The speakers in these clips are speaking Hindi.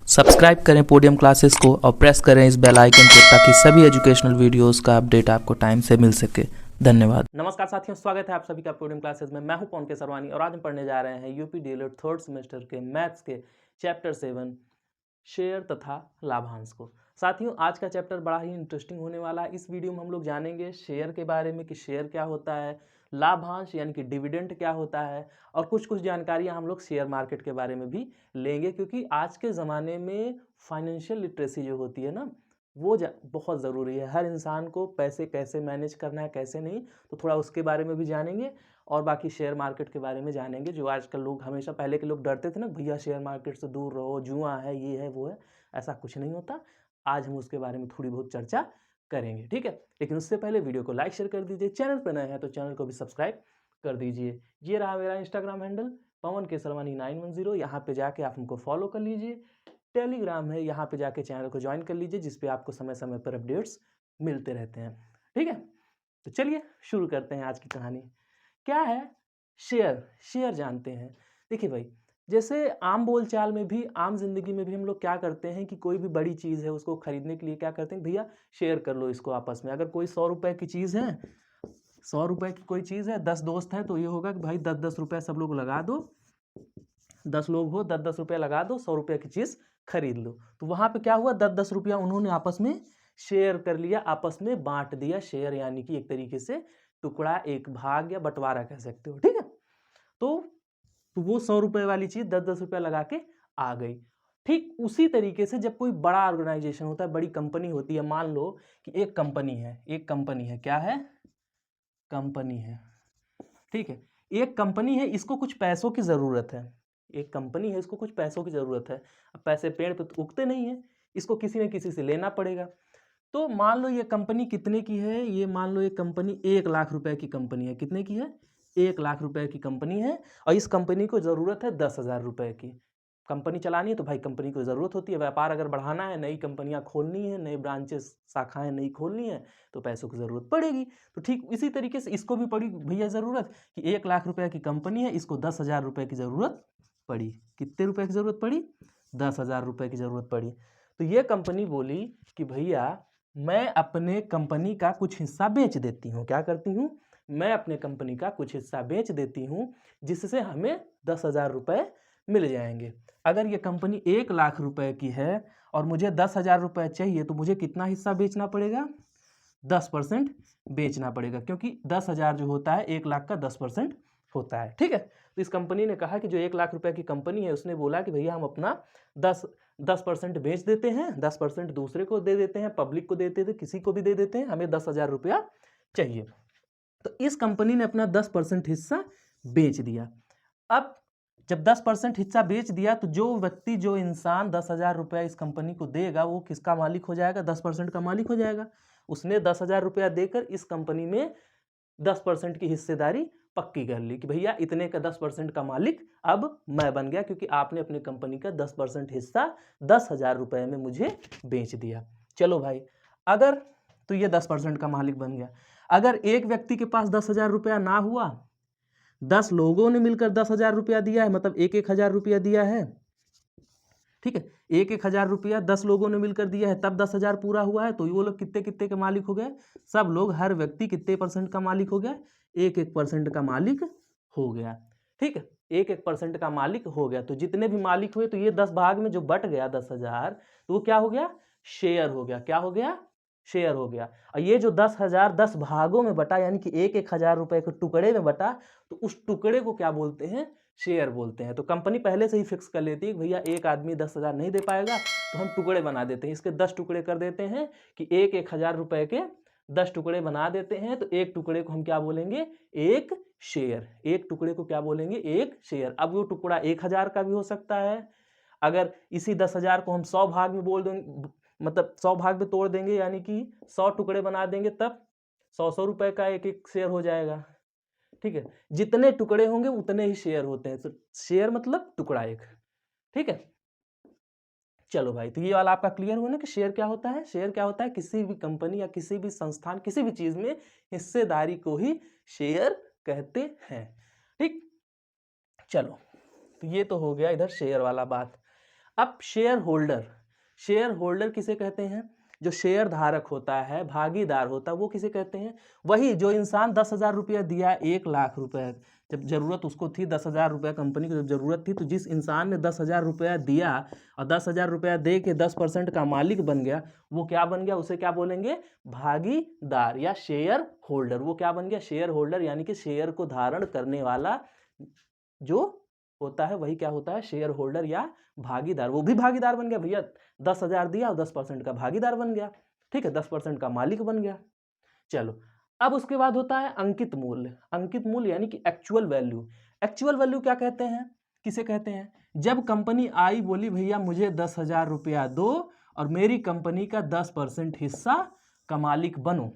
सब्सक्राइब करें पोडियम क्लासेस को और प्रेस करें इस बेल आइकन को ताकि सभी एजुकेशनल वीडियोस का अपडेट आपको टाइम से मिल सके। धन्यवाद। नमस्कार साथियों, स्वागत है आप सभी का पोडियम क्लासेस में। मैं हूं पवन केसरवानी और आज हम पढ़ने जा रहे हैं यूपी डीएलएड थर्ड सेमेस्टर के मैथ्स के चैप्टर 7 शेयर तथा लाभांश को। साथियों, आज का चैप्टर बड़ा ही इंटरेस्टिंग होने वाला है। इस वीडियो में हम लोग जानेंगे शेयर के बारे में कि शेयर क्या होता है, लाभांश यानी कि डिविडेंड क्या होता है, और कुछ जानकारियां हम लोग शेयर मार्केट के बारे में भी लेंगे, क्योंकि आज के ज़माने में फाइनेंशियल लिटरेसी जो होती है ना, वो बहुत ज़रूरी है। हर इंसान को पैसे कैसे मैनेज करना है, कैसे नहीं, तो थोड़ा उसके बारे में भी जानेंगे और बाकी शेयर मार्केट के बारे में जानेंगे। जो आजकल लोग, हमेशा पहले के लोग डरते थे ना, भैया शेयर मार्केट से दूर रहो, जुआ है, ये है, वो है। ऐसा कुछ नहीं होता। आज हम उसके बारे में थोड़ी बहुत चर्चा करेंगे, ठीक है। लेकिन उससे पहले वीडियो को लाइक शेयर कर दीजिए, चैनल पर नए हैं तो चैनल को भी सब्सक्राइब कर दीजिए। ये रहा मेरा इंस्टाग्राम हैंडल पवन केसरवानी 910। यहाँ पे जाके आप हमको फॉलो कर लीजिए। टेलीग्राम है, यहाँ पे जाके चैनल को ज्वाइन कर लीजिए, जिस पे आपको समय समय पर अपडेट्स मिलते रहते हैं, ठीक है। तो चलिए शुरू करते हैं आज की कहानी। क्या है शेयर? शेयर जानते हैं। देखिए भाई, जैसे आम बोलचाल में भी, आम जिंदगी में भी हम लोग क्या करते हैं कि कोई भी बड़ी चीज़ है उसको खरीदने के लिए क्या करते हैं, भैया शेयर कर लो इसको आपस में। अगर कोई 100 रुपए की चीज़ है, 100 रुपए की कोई चीज़ है, 10 दोस्त हैं, तो ये होगा कि भाई 10-10 रुपये सब लोग लगा दो। 10 लोग हो, 10-10 रुपये लगा दो, 100 रुपये की चीज़ खरीद लो। तो वहाँ पे क्या हुआ, 10-10 रुपया उन्होंने आपस में शेयर कर लिया, आपस में बांट दिया। शेयर यानी कि एक तरीके से टुकड़ा, एक भाग या बंटवारा कह सकते हो, ठीक है। तो वो 100 रुपये वाली चीज़ 10-10 रुपया लगा के आ गई। ठीक उसी तरीके से जब कोई बड़ा ऑर्गेनाइजेशन होता है, बड़ी कंपनी होती है, मान लो कि एक कंपनी है, क्या है, कंपनी है, ठीक है। एक कंपनी है, इसको कुछ पैसों की ज़रूरत है। एक कंपनी है, इसको कुछ पैसों की ज़रूरत है। अब पैसे पेड़ पे तो उगते नहीं है, इसको किसी न किसी से लेना पड़ेगा। तो मान लो ये कंपनी कितने की है, ये मान लो ये कंपनी 1 लाख रुपए की कंपनी है। कितने की है? 1 लाख रुपए की कंपनी है, और इस कंपनी को ज़रूरत है 10,000 रुपये की। कंपनी चलानी है तो भाई कंपनी को ज़रूरत होती है। व्यापार अगर बढ़ाना है, नई कंपनियां खोलनी है, नई ब्रांचेस, शाखाएं नई खोलनी है, तो पैसों की ज़रूरत पड़ेगी। तो ठीक इसी तरीके से इसको भी पड़ी भैया ज़रूरत कि 1 लाख रुपए की कंपनी है, इसको 10,000 रुपये की ज़रूरत पड़ी। कितने रुपए की ज़रूरत पड़ी? 10,000 रुपये की ज़रूरत पड़ी। तो ये कंपनी बोली कि भैया मैं अपने कंपनी का कुछ हिस्सा बेच देती हूँ। क्या करती हूँ? मैं अपने कंपनी का कुछ हिस्सा बेच देती हूँ, जिससे हमें 10,000 रुपये मिल जाएंगे। अगर ये कंपनी 1 लाख रुपए की है और मुझे 10,000 रुपये चाहिए, तो मुझे कितना हिस्सा बेचना पड़ेगा? 10% बेचना पड़ेगा, क्योंकि 10,000 जो होता है 1 लाख का 10% होता है, ठीक है। तो इस कंपनी ने कहा कि जो 1 लाख रुपए की कंपनी है, उसने बोला कि भैया हम अपना 10% बेच देते हैं, 10% दूसरे को दे देते हैं, पब्लिक को देते थे, किसी को भी दे देते हैं, हमें 10,000 रुपया चाहिए। तो इस कंपनी ने अपना 10% हिस्सा बेच दिया। अब जब 10% हिस्सा बेच दिया, तो जो व्यक्ति, जो इंसान 10,000 रुपया इस कंपनी को देगा, वो किसका मालिक हो जाएगा? 10% का मालिक हो जाएगा। उसने 10,000 रुपया देकर इस कंपनी में 10% की हिस्सेदारी पक्की कर ली कि भैया इतने का 10% का मालिक अब मैं बन गया, क्योंकि आपने अपनी कंपनी का 10% हिस्सा 10,000 रुपये में मुझे बेच दिया। चलो भाई, अगर तो ये 10% का मालिक बन गया। अगर एक व्यक्ति के पास 10,000 रुपया ना हुआ, 10 लोगों ने मिलकर 10,000 रुपया दिया है, मतलब 1-1 हज़ार रुपया दिया है, ठीक है। 1-1 हज़ार रुपया 10 लोगों ने मिलकर दिया है, तब 10,000 पूरा हुआ है। तो वो लोग कितने कितने के मालिक हो गए? सब लोग, हर व्यक्ति कितने % का मालिक हो गया? 1-1% का मालिक हो गया, ठीक है। 1-1% का मालिक हो गया। तो जितने भी मालिक हुए, तो ये 10 भाग में जो बट गया 10,000, तो वो क्या हो गया? शेयर हो गया। क्या हो गया? शेयर हो गया। और ये जो 10,000 10 भागों में बटा, यानी कि 1-1 हज़ार रुपये के टुकड़े में बटा, तो उस टुकड़े को क्या बोलते हैं? शेयर बोलते हैं। तो कंपनी पहले से ही फिक्स कर लेती है कि भैया एक आदमी 10,000 नहीं दे पाएगा, तो हम टुकड़े बना देते हैं, इसके 10 टुकड़े कर देते हैं कि 1-1 हज़ार रुपये के 10 टुकड़े बना देते हैं। तो एक टुकड़े को हम क्या बोलेंगे? एक शेयर। एक टुकड़े को क्या बोलेंगे? एक शेयर। अब वो टुकड़ा 1,000 का भी हो सकता है। अगर इसी 10,000 को हम 100 भाग में बोल देंगे, मतलब 100 भाग में तोड़ देंगे, यानी कि 100 टुकड़े बना देंगे, तब 100-100 रुपये का एक शेयर हो जाएगा, ठीक है। जितने टुकड़े होंगे उतने ही शेयर होते हैं। तो शेयर मतलब टुकड़ा एक, ठीक है। चलो भाई, तो ये वाला आपका क्लियर हुआ ना कि शेयर क्या होता है? शेयर क्या होता है? किसी भी कंपनी या किसी भी संस्थान, किसी भी चीज में हिस्सेदारी को ही शेयर कहते हैं, ठीक। चलो, तो ये तो हो गया इधर शेयर वाला बात। अब शेयर होल्डर किसे कहते हैं? जो शेयर धारक होता है, भागीदार होता है, वो किसे कहते हैं? वही जो इंसान 10,000 रुपया दिया, 1,00,000 रुपया जब जरूरत उसको थी, 10,000 रुपया कंपनी को जब जरूरत थी, तो जिस इंसान ने 10,000 रुपया दिया और 10,000 रुपया दे के 10% का मालिक बन गया, वो क्या बन गया? उसे क्या बोलेंगे? भागीदार या शेयर होल्डर। वो क्या बन गया? शेयर होल्डर, यानी कि शेयर को धारण करने वाला जो होता है वही क्या होता है? शेयर होल्डर या भागीदार। वो भी भागीदार बन गया भैया, 10,000 दिया और 10% का भागीदार बन गया, ठीक है, 10% का मालिक बन गया। चलो, अब उसके बाद होता है अंकित मूल्य। अंकित मूल्य यानी कि एक्चुअल वैल्यू। एक्चुअल वैल्यू क्या कहते हैं? किसे कहते हैं? जब कंपनी आई, बोली भैया मुझे 10,000 रुपया दो और मेरी कंपनी का 10% हिस्सा का मालिक बनो।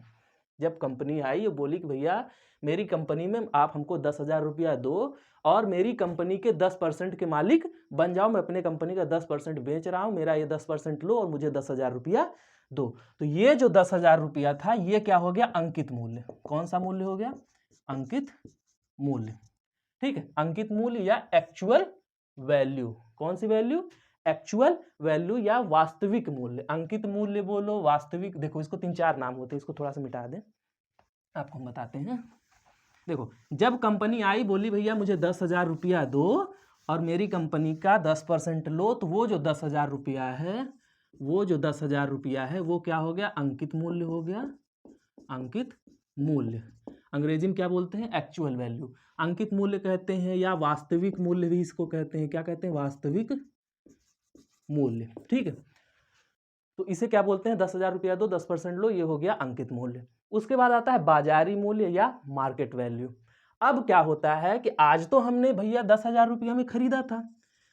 जब कंपनी आई, बोली कि भैया मेरी कंपनी में आप हमको 10,000 रुपया दो और मेरी कंपनी के 10% के मालिक बन जाओ। मैं अपने कंपनी का 10% बेच रहा हूँ, मेरा ये 10% लो और मुझे 10,000 रुपया दो। तो ये जो 10,000 रुपया था, ये क्या हो गया? अंकित मूल्य। कौन सा मूल्य हो गया? अंकित मूल्य, ठीक है, अंकित मूल्य या एक्चुअल वैल्यू। कौन सी वैल्यू? एक्चुअल वैल्यू या वास्तविक मूल्य। अंकित मूल्य बोलो, वास्तविक। देखो, इसको 3-4 नाम होते हैं, इसको थोड़ा सा मिटा दें, आपको हम बताते हैं। देखो, जब कंपनी आई, बोली भैया मुझे 10,000 रुपया दो और मेरी कंपनी का 10% लो, तो वो जो 10,000 रुपया है, वो जो 10,000 रुपया है, वो क्या हो गया? अंकित मूल्य हो गया। अंकित मूल्य अंग्रेजी में क्या बोलते हैं? Actual value. अंकित मूल्य कहते हैं या वास्तविक मूल्य भी इसको कहते हैं। क्या कहते हैं? वास्तविक मूल्य, ठीक है। तो इसे क्या बोलते हैं? 10,000 रुपया दो, 10% लो, ये हो गया अंकित मूल्य। उसके बाद आता है बाजारी मूल्य या मार्केट वैल्यू। अब क्या होता है कि आज तो हमने भैया 10,000 रुपया में खरीदा था,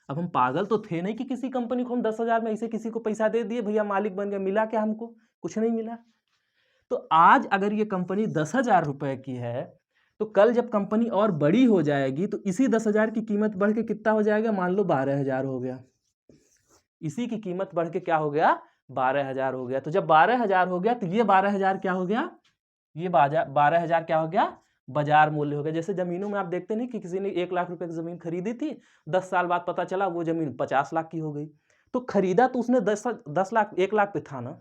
अब हम पागल तो थे नहीं कि किसी कंपनी को हम 10,000 में ऐसे किसी को पैसा दे दिए, भैया मालिक बन गया। मिला क्या हमको? कुछ नहीं मिला। तो आज अगर ये कंपनी 10,000 रुपए की है, तो कल जब कंपनी और बड़ी हो जाएगी तो इसी 10,000 की कीमत बढ़ के कितना हो जाएगा? मान लो 12,000 हो गया। इसी की कीमत बढ़ के क्या हो गया? 12,000 हो गया। तो जब 12,000 हो गया, तो ये 12,000 क्या हो गया? ये 12,000 क्या हो गया? बाजार मूल्य हो गया। जैसे जमीनों में आप देखते नहीं कि किसी ने 1,00,000 रुपए की जमीन खरीदी थी, 10 साल बाद पता चला वो जमीन 50 लाख की हो गई। तो खरीदा तो उसने 10 लाख, 1,00,000 पे था ना,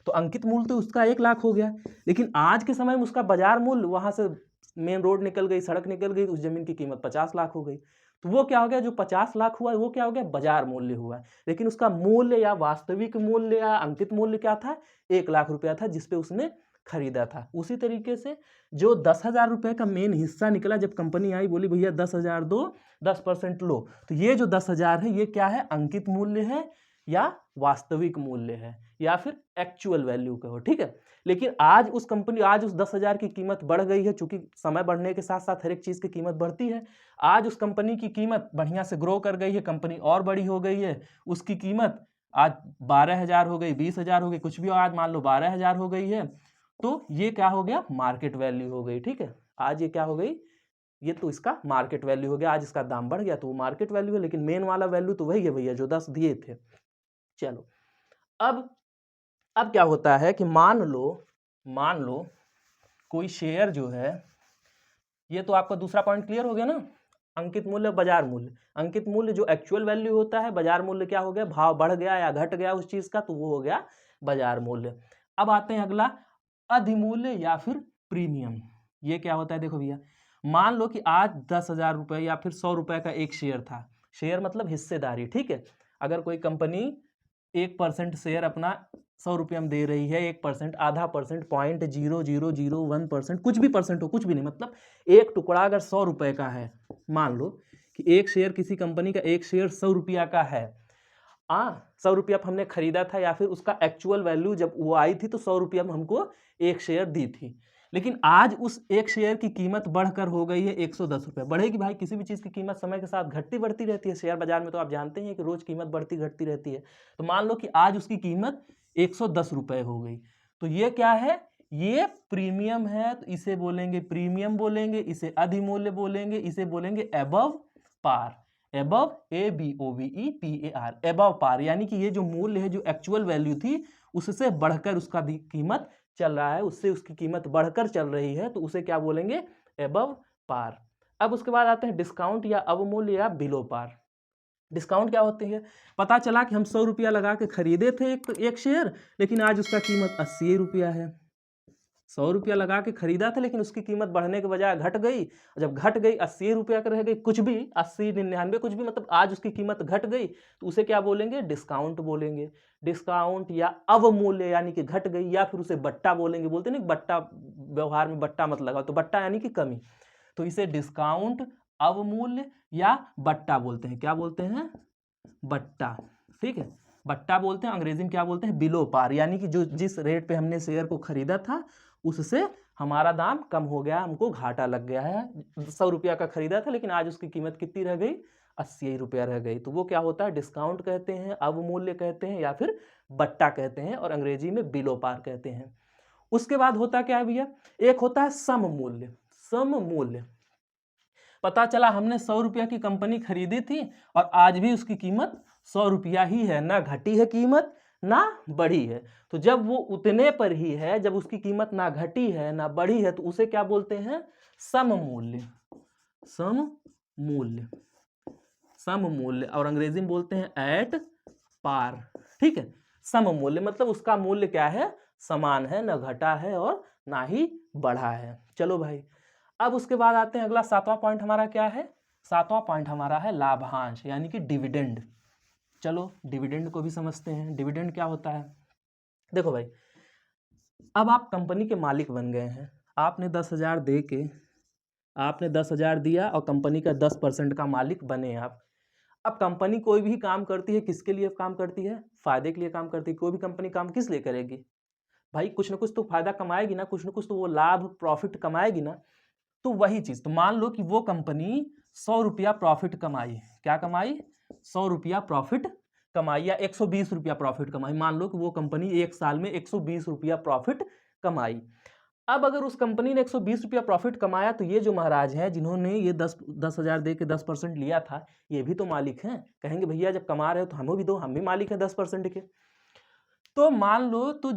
तो अंकित मूल्य तो उसका 1,00,000 हो गया। लेकिन आज के समय में उसका बाजार मूल्य, वहां से मेन रोड निकल गई, सड़क निकल गई, उस जमीन की कीमत 50 लाख हो गई। तो वो क्या हो गया? जो 50 लाख हुआ वो क्या हो गया? बाजार मूल्य हुआ। लेकिन उसका मूल्य या वास्तविक मूल्य या अंकित मूल्य क्या था? 1,00,000 रुपया था, जिसपे उसने खरीदा था। उसी तरीके से जो 10,000 रुपए का मेन हिस्सा निकला, जब कंपनी आई, बोली भैया 10,000 दो, 10% लो, तो ये जो 10,000 है, ये क्या है? अंकित मूल्य है या वास्तविक मूल्य है या फिर एक्चुअल वैल्यू कहो, ठीक है। लेकिन आज उस 10,000 की कीमत बढ़ गई है, चूंकि समय बढ़ने के साथ साथ हर एक चीज की कीमत बढ़ती है। आज उस कंपनी की कीमत बढ़िया से ग्रो कर गई है, कंपनी और बड़ी हो गई है, उसकी कीमत आज 12,000 हो गई, 20,000 हो गई, कुछ भी आज मान लो 12,000 हो गई है। तो ये क्या हो गया? मार्केट वैल्यू हो गई, ठीक है। आज ये क्या हो गई? ये तो इसका मार्केट वैल्यू हो गया। आज इसका दाम बढ़ गया तो वो मार्केट वैल्यू है, लेकिन मेन वाला वैल्यू तो वही है भैया जो 10 दिए थे। चलो, अब क्या होता है कि मान लो कोई शेयर जो है, ये तो आपका दूसरा पॉइंट क्लियर हो गया ना, अंकित मूल्य, बाजार मूल्य। अंकित मूल्य जो एक्चुअल वैल्यू होता है, बाजार मूल्य क्या हो गया? भाव बढ़ गया या घट गया उस चीज का, तो वो हो गया बाजार मूल्य। अब आते हैं अगला, अधिमूल्य या फिर प्रीमियम। ये क्या होता है? देखो भैया, मान लो कि आज 10,000 रुपए या फिर 100 रुपए का एक शेयर था। शेयर मतलब हिस्सेदारी, ठीक है। अगर कोई कंपनी 1% शेयर अपना 100 रुपये में दे रही है, 1%, आधा परसेंट, 0.0001%, कुछ भी परसेंट हो, कुछ भी नहीं, मतलब एक टुकड़ा अगर 100 रुपए का है, मान लो कि एक शेयर किसी कंपनी का, एक शेयर 100 रुपया का है, 100 रुपया हमने खरीदा था, या फिर उसका एक्चुअल वैल्यू जब वो आई थी तो 100 रुपया में हमको एक शेयर दी थी। लेकिन आज उस एक शेयर की कीमत बढ़कर हो गई है 110 रुपये। बढ़ेगी भाई, किसी भी चीज़ की कीमत समय के साथ घटती बढ़ती रहती है। शेयर बाजार में तो आप जानते हैं कि रोज कीमत बढ़ती घटती रहती है। तो मान लो कि आज उसकी कीमत 110 रुपये हो गई, तो ये क्या है? ये प्रीमियम है। तो इसे बोलेंगे प्रीमियम, बोलेंगे इसे अधिमूल्य, बोलेंगे इसे बोलेंगे एबव पार। एबव, ABOVEPAR, एबव पार, यानी कि ये जो मूल्य है, जो एक्चुअल वैल्यू थी, उससे बढ़कर उसका कीमत चल रहा है, उससे उसकी कीमत बढ़कर चल रही है, तो उसे क्या बोलेंगे? एबव पार। अब उसके बाद आते हैं डिस्काउंट या अवमूल्य या बिलो पार। डिस्काउंट क्या होती है? पता चला कि हम 100 रुपया लगा के खरीदे थे एक शेयर, लेकिन आज उसका कीमत 80 रुपया है। 100 रुपया लगा के खरीदा था, लेकिन उसकी कीमत बढ़ने के बजाय घट गई। जब घट गई 80 रुपया का रह गई, कुछ भी 80, 99 कुछ भी, मतलब आज उसकी कीमत घट गई, तो उसे क्या बोलेंगे? डिस्काउंट बोलेंगे। डिस्काउंट या अवमूल्य यानी कि घट गई, या फिर उसे बट्टा बोलेंगे। बोलते नहीं बट्टा, व्यवहार में बट्टा मत लगाओ, तो बट्टा यानी कि कमी, तो इसे डिस्काउंट, अवमूल्य या बट्टा बोलते हैं। क्या बोलते हैं? बट्टा। ठीक है, बट्टा बोलते हैं। अंग्रेजी में क्या बोलते हैं? बिलो पार, यानी कि जो जिस रेट पे हमने शेयर को खरीदा था उससे हमारा दाम कम हो गया, हमको घाटा लग गया है। 100 रुपया का खरीदा था, लेकिन आज उसकी कीमत कितनी रह गई? 80 रुपया रह गई। तो वो क्या होता है? डिस्काउंट कहते हैं, अवमूल्य कहते हैं, या फिर बट्टा कहते हैं, और अंग्रेजी में बिलो पार कहते हैं। उसके बाद होता क्या है भैया? एक होता है सम मूल्य। सम मूल्य, पता चला हमने 100 रुपया की कंपनी खरीदी थी और आज भी उसकी कीमत 100 रुपया ही है, ना घटी है कीमत ना बढ़ी है। तो जब वो उतने पर ही है, जब उसकी कीमत ना घटी है ना बढ़ी है, तो उसे क्या बोलते हैं? सम मूल्य। सम मूल्य, सम मूल्य, और अंग्रेजी में बोलते हैं एट पार। ठीक है, सम मूल्य मतलब उसका मूल्य क्या है? समान है, ना घटा है और ना ही बढ़ा है। चलो भाई, अब उसके बाद आते हैं अगला 7वां पॉइंट हमारा क्या है? 7वां पॉइंट हमारा है लाभांश यानी कि डिविडेंड। चलो डिविडेंड को भी समझते हैं। डिविडेंड क्या होता है? देखो भाई, अब आप कंपनी के मालिक बन गए हैं। आपने 10,000 दे के, आपने 10,000 दिया और कंपनी का 10% का मालिक बने आप। अब कंपनी कोई भी काम करती है, किसके लिए काम करती है? फायदे के लिए काम करती है। कोई भी कंपनी काम किस लिए करेगी भाई? कुछ ना कुछ तो फायदा कमाएगी ना, कुछ ना कुछ तो वो लाभ प्रॉफिट कमाएगी ना। तो वही चीज, तो मान लो कि वो कंपनी 100 रुपया प्रॉफिट कमाई। क्या कमाई? 100 रुपया प्रॉफिट कमाई, या 120 रुपया प्रॉफिट कमाई। मान लो कि वो कंपनी एक साल में 120 रुपया प्रॉफिट कमाई। अब अगर उस कंपनी ने 120 रुपया प्रॉफिट कमाया, तो ये जो महाराज हैं जिन्होंने ये 10,000 दे के 10% लिया था, ये भी तो मालिक हैं। कहेंगे भैया जब कमा रहे हो तो हमें भी दो, हम भी मालिक हैं 10% के। तो मान लो तो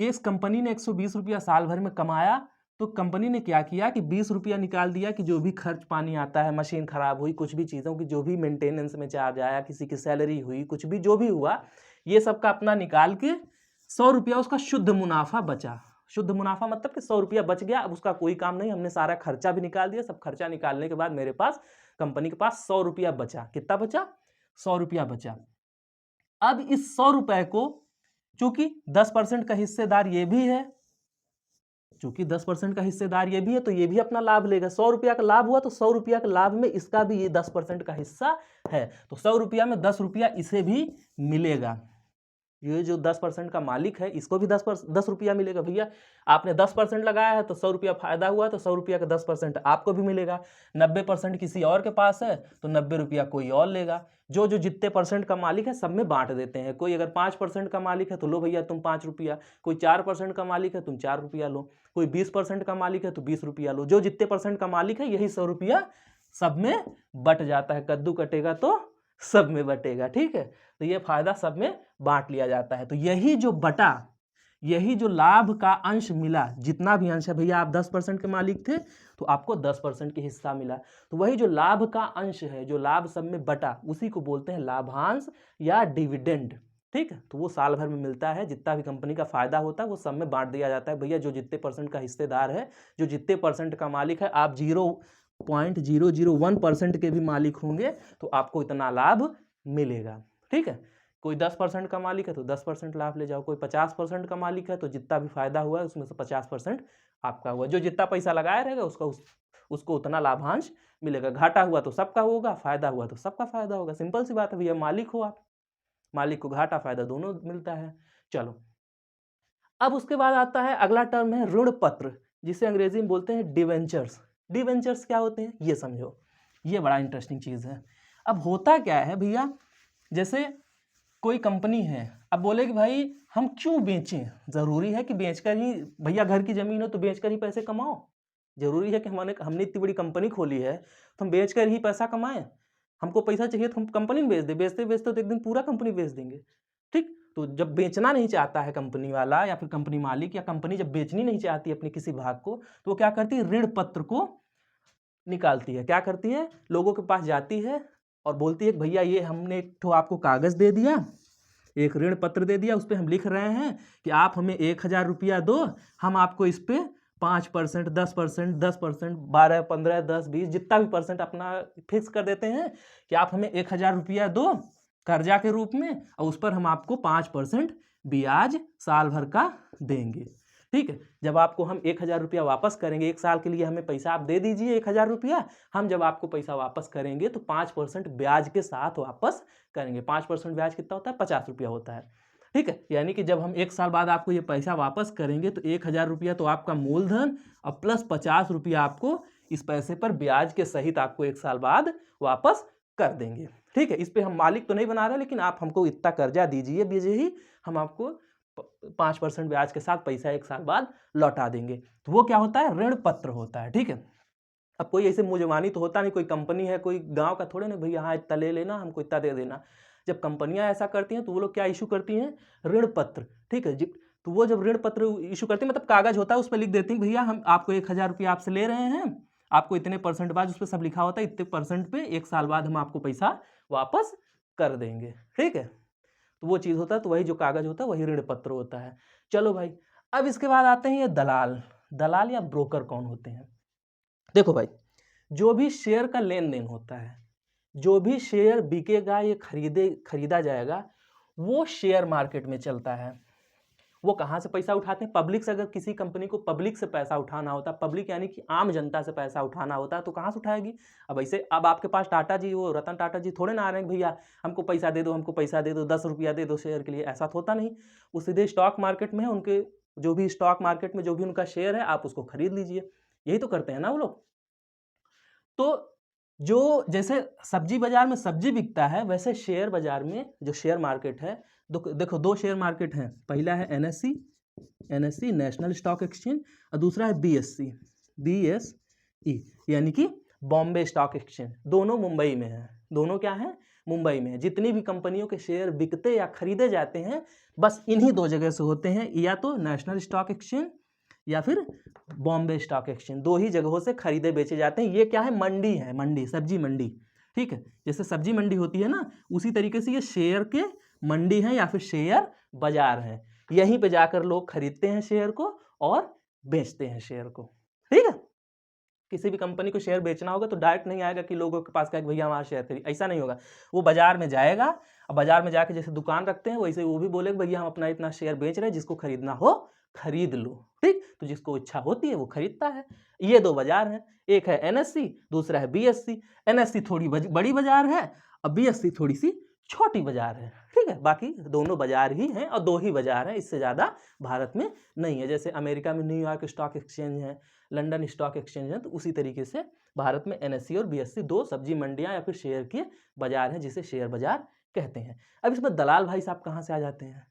इस कंपनी ने 120 रुपया साल भर में कमाया, तो कंपनी ने क्या किया कि 20 रुपया निकाल दिया कि जो भी खर्च पानी आता है, मशीन खराब हुई, कुछ भी चीज़ों की जो भी मेंटेनेंस में चार्ज आया, किसी की सैलरी हुई, कुछ भी जो भी हुआ, ये सब का अपना निकाल के 100 रुपया उसका शुद्ध मुनाफा बचा। शुद्ध मुनाफा मतलब कि 100 रुपया बच गया। अब उसका कोई काम नहीं, हमने सारा खर्चा भी निकाल दिया। सब खर्चा निकालने के बाद मेरे पास, कंपनी के पास 100 रुपया बचा। कितना बचा? 100 रुपया बचा। अब इस 100 रुपए को, चूंकि 10% का हिस्सेदार ये भी है, चूंकि 10% का हिस्सेदार ये भी है, तो ये भी अपना लाभ लेगा। 100 रुपया का लाभ हुआ, तो 100 रुपया के लाभ में इसका भी ये 10% का हिस्सा है। तो 100 रुपया में 10 रुपया इसे भी मिलेगा। ये जो 10% का मालिक है, इसको भी 10 रुपया मिलेगा। भैया आपने 10% लगाया है, तो 100 रुपया फायदा हुआ, तो 100 रुपया का 10% आपको भी मिलेगा। 90% किसी और के पास है, तो 90 रुपया कोई और लेगा। जो जो जितने परसेंट का मालिक है, सब में बांट देते हैं। कोई अगर 5% का मालिक है, तो लो भैया तुम 5 रुपया। कोई 4% का मालिक है, तुम 4 रुपया लो। कोई 20% का मालिक है, तो 20 रुपया लो। जो जितने परसेंट का मालिक है, यही 100 रुपया सब में बट जाता है। कद्दू कटेगा तो सब में बटेगा। ठीक है, तो ये फायदा सब में बांट लिया जाता है। तो यही जो बटा, यही जो लाभ का अंश मिला, जितना भी अंश है, भैया आप 10% के मालिक थे, तो आपको 10% के हिस्सा मिला। तो वही जो लाभ का अंश है, जो लाभ सब में बटा, उसी को बोलते हैं लाभांश या डिविडेंड। ठीक है, तो वो साल भर में मिलता है। जितना भी कंपनी का फायदा होता है, वो सब में बांट दिया जाता है। भैया जो जितने परसेंट का हिस्सेदार है, जो जितने परसेंट का मालिक है, आप 0.001% के भी मालिक होंगे, तो आपको इतना लाभ मिलेगा। ठीक है, कोई 10% का मालिक है, तो 10% लाभ ले जाओ। कोई 50% का मालिक है, तो जितना भी फायदा हुआ है, उसमें से 50% आपका हुआ। जो जितना पैसा लगाया रहेगा, उसको उतना लाभांश मिलेगा। घाटा हुआ तो सबका होगा, फायदा हुआ तो सबका फायदा होगा। सिंपल सी बात है भैया, मालिक हो आप, मालिक को घाटा फायदा दोनों मिलता है। चलो, अब उसके बाद आता है अगला टर्म है ऋण पत्र, जिसे अंग्रेजी में बोलते हैं डिवेंचर्स। डिवेंचर्स क्या होते हैं ये समझो, ये बड़ा इंटरेस्टिंग चीज है। अब होता क्या है भैया, जैसे कोई कंपनी है, अब बोले कि भाई हम क्यों बेचें, जरूरी है कि बेचकर ही, भैया घर की जमीन हो तो बेचकर ही पैसे कमाओ। जरूरी है कि हमने इतनी बड़ी कंपनी खोली है, तो हम बेचकर ही पैसा कमाएं। हमको पैसा चाहिए तो हम कंपनी में बेच दे, बेचते बेचते तो एक दिन पूरा कंपनी बेच देंगे। ठीक, तो जब बेचना नहीं चाहता है कंपनी वाला या फिर कंपनी मालिक, या कंपनी जब बेचनी नहीं चाहती अपने किसी भाग को, तो वो क्या करती है, ऋण पत्र को निकालती है। क्या करती है, लोगों के पास जाती है, और बोलती है कि भैया ये हमने एक ठो आपको कागज़ दे दिया, एक ऋण पत्र दे दिया, उस पर हम लिख रहे हैं कि आप हमें 1000 रुपया दो, हम आपको इस पर 5%, 10%, 10%, 12, 15, 10, 20 जितना भी परसेंट अपना फिक्स कर देते हैं कि आप हमें 1000 रुपया दो कर्जा के रूप में, और उस पर हम आपको 5% ब्याज साल भर का देंगे। ठीक है, जब आपको हम 1000 रुपया वापस करेंगे, 1 साल के लिए हमें पैसा आप दे दीजिए 1000 रुपया, हम जब आपको पैसा वापस करेंगे तो 5% ब्याज के साथ वापस करेंगे। 5% ब्याज कितना होता है? 50 रुपया होता है। ठीक है, यानी कि जब हम 1 साल बाद आपको ये पैसा वापस करेंगे तो 1000 रुपया तो आपका मूलधन और प्लस 50 रुपया आपको इस पैसे पर ब्याज के सहित आपको 1 साल बाद वापस कर देंगे। ठीक है, इस पे हम मालिक तो नहीं बना रहे, लेकिन आप हमको इतना कर्जा दीजिए बीजे ही, हम आपको 5% ब्याज के साथ पैसा 1 साल बाद लौटा देंगे। तो वो क्या होता है? ऋण पत्र होता है। ठीक है, अब कोई ऐसे मुंहजबानी तो होता नहीं, कोई कंपनी है, कोई गांव का थोड़े ना भैया हाँ इतना ले लेना, हमको इतना दे देना। जब कंपनियां ऐसा करती हैं तो वो लोग क्या इशू करती हैं? ऋण पत्र। ठीक है, तो वो जब ऋण पत्र इशू करती है, मतलब कागज होता है, उस पर लिख देती हैं भैया हम आपको 1000 रुपया आपसे ले रहे हैं, आपको इतने % बाद, उस पर सब लिखा होता है, इतने % पे 1 साल बाद हम आपको पैसा वापस कर देंगे। ठीक है, तो वो चीज़ होता है, तो वही जो कागज होता है वही ऋण पत्र होता है। चलो भाई, अब इसके बाद आते हैं ये दलाल। दलाल या ब्रोकर कौन होते हैं? देखो भाई, जो भी शेयर का लेन देन होता है, जो भी शेयर बिकेगा, ये खरीदा जाएगा, वो शेयर मार्केट में चलता है। वो कहाँ से पैसा उठाते हैं? पब्लिक से। अगर किसी कंपनी को पब्लिक से पैसा उठाना होता, पब्लिक यानी कि आम जनता से पैसा उठाना होता है, तो कहाँ से उठाएगी? अब ऐसे अब आपके पास टाटा जी, वो रतन टाटा जी थोड़े ना आ रहे हैं भैया हमको पैसा दे दो, हमको पैसा दे दो, 10 रुपया दे दो शेयर के लिए, ऐसा तो होता नहीं। वो सीधे स्टॉक मार्केट में है, उनके जो भी स्टॉक मार्केट में जो भी उनका शेयर है आप उसको खरीद लीजिए, यही तो करते हैं ना वो लोग। तो जो जैसे सब्जी बाजार में सब्जी बिकता है, वैसे शेयर बाजार में जो शेयर मार्केट है, देखो 2 शेयर मार्केट हैं, पहला है NSE नेशनल स्टॉक एक्सचेंज, और दूसरा है BSE यानी कि बॉम्बे स्टॉक एक्सचेंज। दोनों मुंबई में है। दोनों क्या है? मुंबई में है। जितनी भी कंपनियों के शेयर बिकते या खरीदे जाते हैं, बस इन्हीं 2 जगह से होते हैं, या तो नेशनल स्टॉक एक्सचेंज या फिर बॉम्बे स्टॉक एक्सचेंज। 2 ही जगहों से खरीदे बेचे जाते हैं। ये क्या है? मंडी है, मंडी, सब्जी मंडी। ठीक है, जैसे सब्जी मंडी होती है ना, उसी तरीके से ये शेयर के मंडी है या फिर शेयर बाजार है। यहीं पे जाकर लोग खरीदते हैं शेयर को और बेचते हैं शेयर को। ठीक है, किसी भी कंपनी को शेयर बेचना होगा तो डायरेक्ट नहीं आएगा कि लोगों के पास कहे भैया हमारा शेयर खरीद, ऐसा नहीं होगा। वो बाजार में जाएगा, और बाजार में जाके जैसे दुकान रखते हैं वैसे वो भी बोलेगा भैया हम अपना इतना शेयर बेच रहे हैं, जिसको खरीदना हो खरीद लो। ठीक, तो जिसको इच्छा होती है वो खरीदता है। ये 2 बाजार हैं, एक है NSE, दूसरा है BSE। NSE थोड़ी बड़ी बाजार है और BSE थोड़ी सी छोटी बाजार है। ठीक है, बाकी दोनों बाजार ही हैं और 2 ही बाजार हैं, इससे ज़्यादा भारत में नहीं है। जैसे अमेरिका में न्यूयॉर्क स्टॉक एक्सचेंज है, लंदन स्टॉक एक्सचेंज है, तो उसी तरीके से भारत में NSE और BSE 2 सब्जी मंडियां या फिर शेयर के बाजार हैं, जिसे शेयर बाजार कहते हैं। अब इसमें दलाल भाई साहब कहाँ से आ जाते हैं,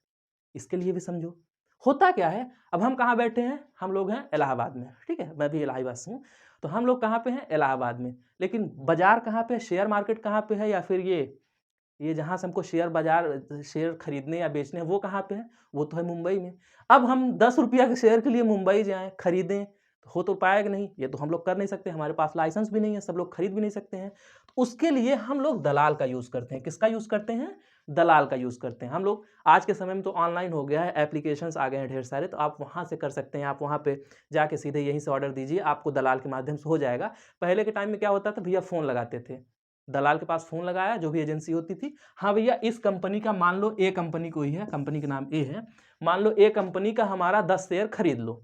इसके लिए भी समझो। होता क्या है, अब हम कहाँ बैठे हैं? हम लोग हैं इलाहाबाद में। ठीक है, मैं भी इलाहाबाद से हूँ, तो हम लोग कहाँ पे हैं? इलाहाबाद में। लेकिन बाजार कहाँ पे है? शेयर मार्केट कहाँ पे है? या फिर ये जहाँ से हमको शेयर खरीदने या बेचने हैं, वो कहाँ पे है? वो तो है मुंबई में। अब हम 10 रुपया के शेयर के लिए मुंबई जाएँ, खरीदें, तो हो तो पाएगा नहीं। ये तो हम लोग कर नहीं सकते, हमारे पास लाइसेंस भी नहीं है, सब लोग खरीद भी नहीं सकते हैं। तो उसके लिए हम लोग दलाल का यूज़ करते हैं। किसका यूज़ करते हैं? दलाल का यूज़ करते हैं हम लोग। आज के समय में तो ऑनलाइन हो गया है, एप्लीकेशंस आ गए हैं ढेर सारे, तो आप वहाँ से कर सकते हैं। आप वहाँ पे जाके सीधे यहीं से ऑर्डर दीजिए, आपको दलाल के माध्यम से हो जाएगा। पहले के टाइम में क्या होता था, भैया फ़ोन लगाते थे, दलाल के पास फ़ोन लगाया, जो भी एजेंसी होती थी, हाँ भैया इस कंपनी का, मान लो ए कंपनी कोई है, कंपनी का नाम ए है, मान लो ए कंपनी का हमारा 10 शेयर खरीद लो,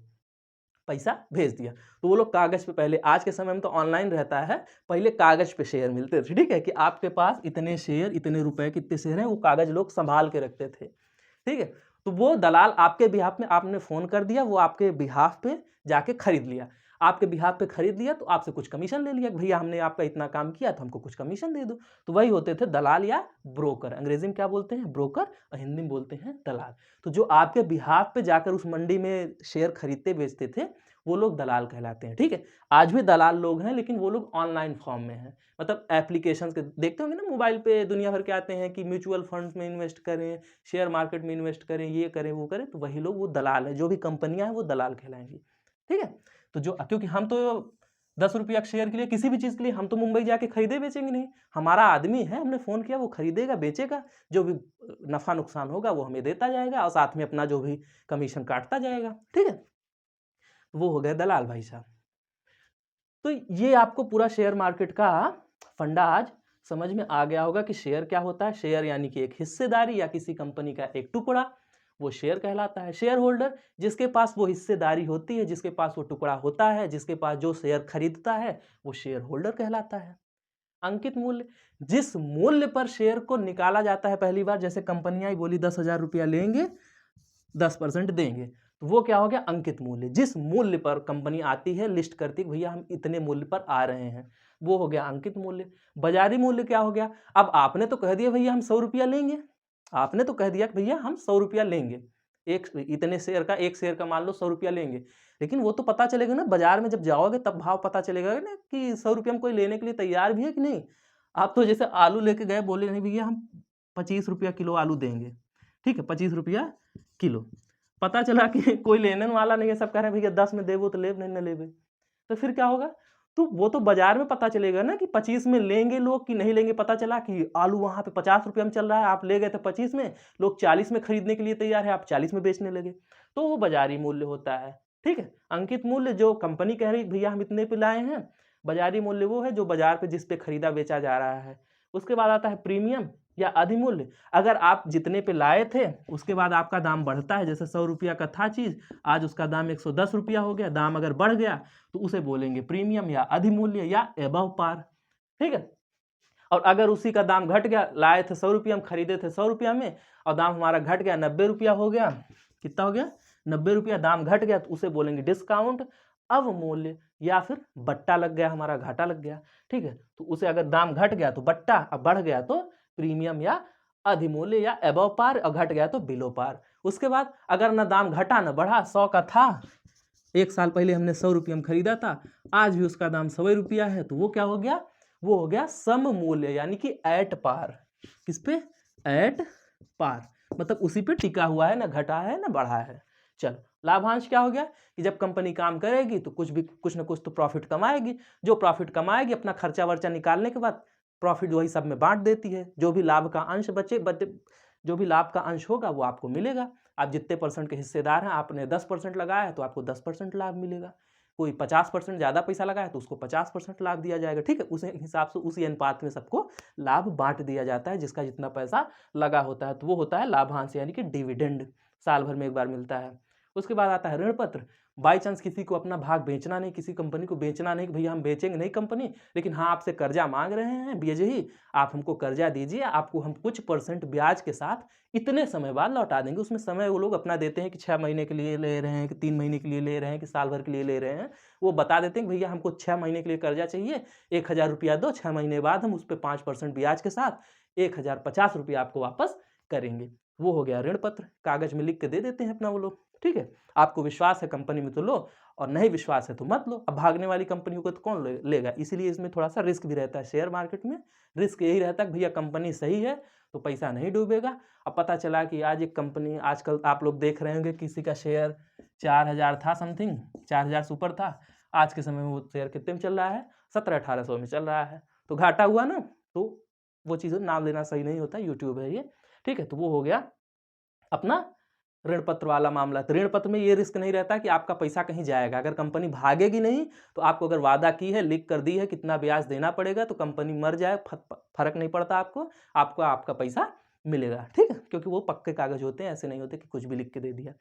पैसा भेज दिया। तो वो लोग कागज़ पे, पहले, आज के समय में तो ऑनलाइन रहता है, पहले कागज़ पे शेयर मिलते थे। ठीक है, कि आपके पास इतने शेयर, इतने रुपए के इतने शेयर हैं, वो कागज़ लोग संभाल के रखते थे। ठीक है, तो वो दलाल आपके बिहाफ में, आपने फ़ोन कर दिया, वो आपके बिहाफ पे जाके खरीद लिया। आपके बिहाफ पे खरीद लिया तो आपसे कुछ कमीशन ले लिया, भैया हमने आपका इतना काम किया तो हमको कुछ कमीशन दे दो। तो वही होते थे दलाल या ब्रोकर। अंग्रेजी में क्या बोलते हैं? ब्रोकर, और हिंदी में बोलते हैं दलाल। तो जो आपके बिहाफ पे जाकर उस मंडी में शेयर खरीदते बेचते थे, वो लोग दलाल कहलाते हैं। ठीक है, आज भी दलाल लोग हैं, लेकिन वो लोग ऑनलाइन फॉर्म में हैं। मतलब एप्लीकेशंस के देखते होंगे ना, मोबाइल पे दुनिया भर के आते हैं कि म्यूचुअल फंड्स में इन्वेस्ट करें, शेयर मार्केट में इन्वेस्ट करें, ये करें वो करें, तो वही लोग वो दलाल है। जो भी कंपनियां हैं वो दलाल कहलाएंगी। ठीक है, तो जो, क्योंकि हम तो ₹10 के शेयर के लिए, किसी भी चीज़ के लिए हम तो मुंबई जाके खरीदे बेचेंगे नहीं, हमारा आदमी है, हमने फ़ोन किया, वो खरीदेगा बेचेगा, जो भी नफ़ा नुकसान होगा वो हमें देता जाएगा और साथ में अपना जो भी कमीशन काटता जाएगा, ठीक है। वो हो गए दलाल भाई साहब। तो ये आपको पूरा शेयर मार्केट का फंडा आज समझ में आ गया होगा कि शेयर क्या होता है। शेयर यानी कि एक हिस्सेदारी या किसी कंपनी का एक टुकड़ा, वो शेयर कहलाता है। शेयर होल्डर जिसके पास वो हिस्सेदारी होती है, जिसके पास वो टुकड़ा होता है, जिसके पास जो शेयर खरीदता है, वो शेयर होल्डर कहलाता है। अंकित मूल्य, जिस मूल्य पर शेयर को निकाला जाता है पहली बार, जैसे कंपनियां ही बोली 10,000 रुपया लेंगे 10% देंगे, तो वो क्या हो गया अंकित मूल्य। जिस मूल्य पर कंपनी आती है, लिस्ट करती है भैया हम इतने मूल्य पर आ रहे हैं, वो हो गया अंकित मूल्य। बाजारी मूल्य क्या हो गया, अब आपने तो कह दिया भैया हम 100 रुपया लेंगे, आपने तो कह दिया कि भैया हम 100 रुपया लेंगे, एक इतने शेयर का, एक शेयर का मान लो 100 रुपया लेंगे, लेकिन वो तो पता चलेगा ना बाजार में जब जाओगे तब भाव पता चलेगा ना कि 100 रुपया में कोई लेने के लिए तैयार भी है कि नहीं। आप तो जैसे आलू लेके गए, बोले नहीं भैया हम 25 रुपया किलो आलू देंगे, ठीक है 25 रुपया किलो, पता चला कि कोई लेने वाला नहीं है, सब कह रहे हैं भैया 10 में देबो तो लेब नहीं ना लेबे, तो फिर क्या होगा। तो वो तो बाजार में पता चलेगा ना कि 25 में लेंगे लोग कि नहीं लेंगे। पता चला कि आलू वहां पे 50 रुपये में चल रहा है, आप ले गए थे 25 में, लोग 40 में खरीदने के लिए तैयार है, आप 40 में बेचने लगे, तो वो बाजारी मूल्य होता है, ठीक है। अंकित मूल्य जो कंपनी कह रही भैया हम इतने पे लाए हैं, बाजारी मूल्य वो है जो बाजार पे जिस पे खरीदा बेचा जा रहा है। उसके बाद आता है प्रीमियम या अधिमूल्य। अगर आप जितने पे लाए थे उसके बाद आपका दाम बढ़ता है, जैसे 100 रुपया का था चीज, आज उसका दाम 110 रुपया हो गया, दाम अगर बढ़ गया तो उसे बोलेंगे प्रीमियम या अधिमूल्य या एबव पार, ठीक है। और अगर उसी का दाम घट गया, लाए थे 100 रुपया, हम खरीदे थे 100 रुपया में और दाम हमारा घट गया 90 रुपया हो गया, कितना हो गया 90 रुपया, दाम घट गया, तो उसे बोलेंगे डिस्काउंट, अवमूल्य या फिर बट्टा लग गया, हमारा घाटा लग गया, ठीक है। तो उसे अगर दाम घट गया तो बट्टा, अब बढ़ गया तो प्रीमियम या अधिमूल्य या एबव पार, और घट गया तो बिलो पार। उसके बाद अगर ना दाम घटा ना बढ़ा, 100 का था, एक साल पहले हमने 100 रुपये में खरीदा था, आज भी उसका दाम 100 रुपया है, तो वो क्या हो गया, वो हो गया सम मूल्य यानी कि एट पार। किस पे, एट पार, मतलब उसी पे टिका हुआ है, ना घटा है ना बढ़ा है। चलो लाभांश क्या हो गया कि जब कंपनी काम करेगी तो कुछ ना कुछ तो प्रॉफिट कमाएगी, जो प्रॉफिट कमाएगी अपना खर्चा वर्चा निकालने के बाद प्रॉफिट वही सब में बांट देती है, जो भी लाभ का अंश जो भी लाभ का अंश होगा वो आपको मिलेगा। आप जितने % के हिस्सेदार हैं, आपने 10% लगाया है तो आपको 10% लाभ मिलेगा, कोई 50% ज़्यादा पैसा लगाया तो उसको 50% लाभ दिया जाएगा, ठीक है। उसी हिसाब से उसी अनुपात में सबको लाभ बांट दिया जाता है, जिसका जितना पैसा लगा होता है, तो वो होता है लाभांश यानी कि डिविडेंड, साल भर में एक बार मिलता है। उसके बाद आता है ऋण पत्र। बाई चांस किसी को अपना भाग बेचना नहीं, किसी कंपनी को बेचना नहीं कि भैया हम बेचेंगे नहीं कंपनी, लेकिन हाँ आपसे कर्जा मांग रहे हैं BJही, आप हमको कर्जा दीजिए, आपको हम कुछ % ब्याज के साथ इतने समय बाद लौटा देंगे। उसमें समय वो लोग अपना देते हैं कि 6 महीने के लिए ले रहे हैं, कि 3 महीने के लिए ले रहे हैं, कि साल भर के लिए ले रहे हैं, वो बता देते हैं कि भैया हमको 6 महीने के लिए कर्जा चाहिए, 1000 रुपया दो, 6 महीने बाद हम उस पर 5% ब्याज के साथ 1050 रुपया आपको वापस करेंगे। वो हो गया ऋण पत्र, कागज में लिख के दे देते हैं अपना वो लोग, ठीक है। आपको विश्वास है कंपनी में तो लो, और नहीं विश्वास है तो मत लो। अब भागने वाली कंपनियों को तो कौन लेगा, इसीलिए इसमें थोड़ा सा रिस्क भी रहता है। शेयर मार्केट में रिस्क यही रहता है कि भैया कंपनी सही है तो पैसा नहीं डूबेगा। अब पता चला कि आज एक कंपनी, आजकल आप लोग देख रहे होंगे किसी का शेयर 4000 था, समथिंग 4000 से ऊपर था, आज के समय में वो शेयर कितने में चल रहा है, 1700-1800 में चल रहा है, तो घाटा हुआ ना। तो वो चीज़ें नाम लेना सही नहीं होता, यूट्यूब है ये, ठीक है। तो वो हो गया अपना ऋण पत्र वाला मामला। तो ऋण पत्र में ये रिस्क नहीं रहता कि आपका पैसा कहीं जाएगा, अगर कंपनी भागेगी नहीं तो आपको अगर वादा की है, लिख कर दी है कितना ब्याज देना पड़ेगा, तो कंपनी मर जाए फर्क नहीं पड़ता, आपको आपका पैसा मिलेगा, ठीक है, क्योंकि वो पक्के कागज होते हैं, ऐसे नहीं होते कि कुछ भी लिख के दे दिया।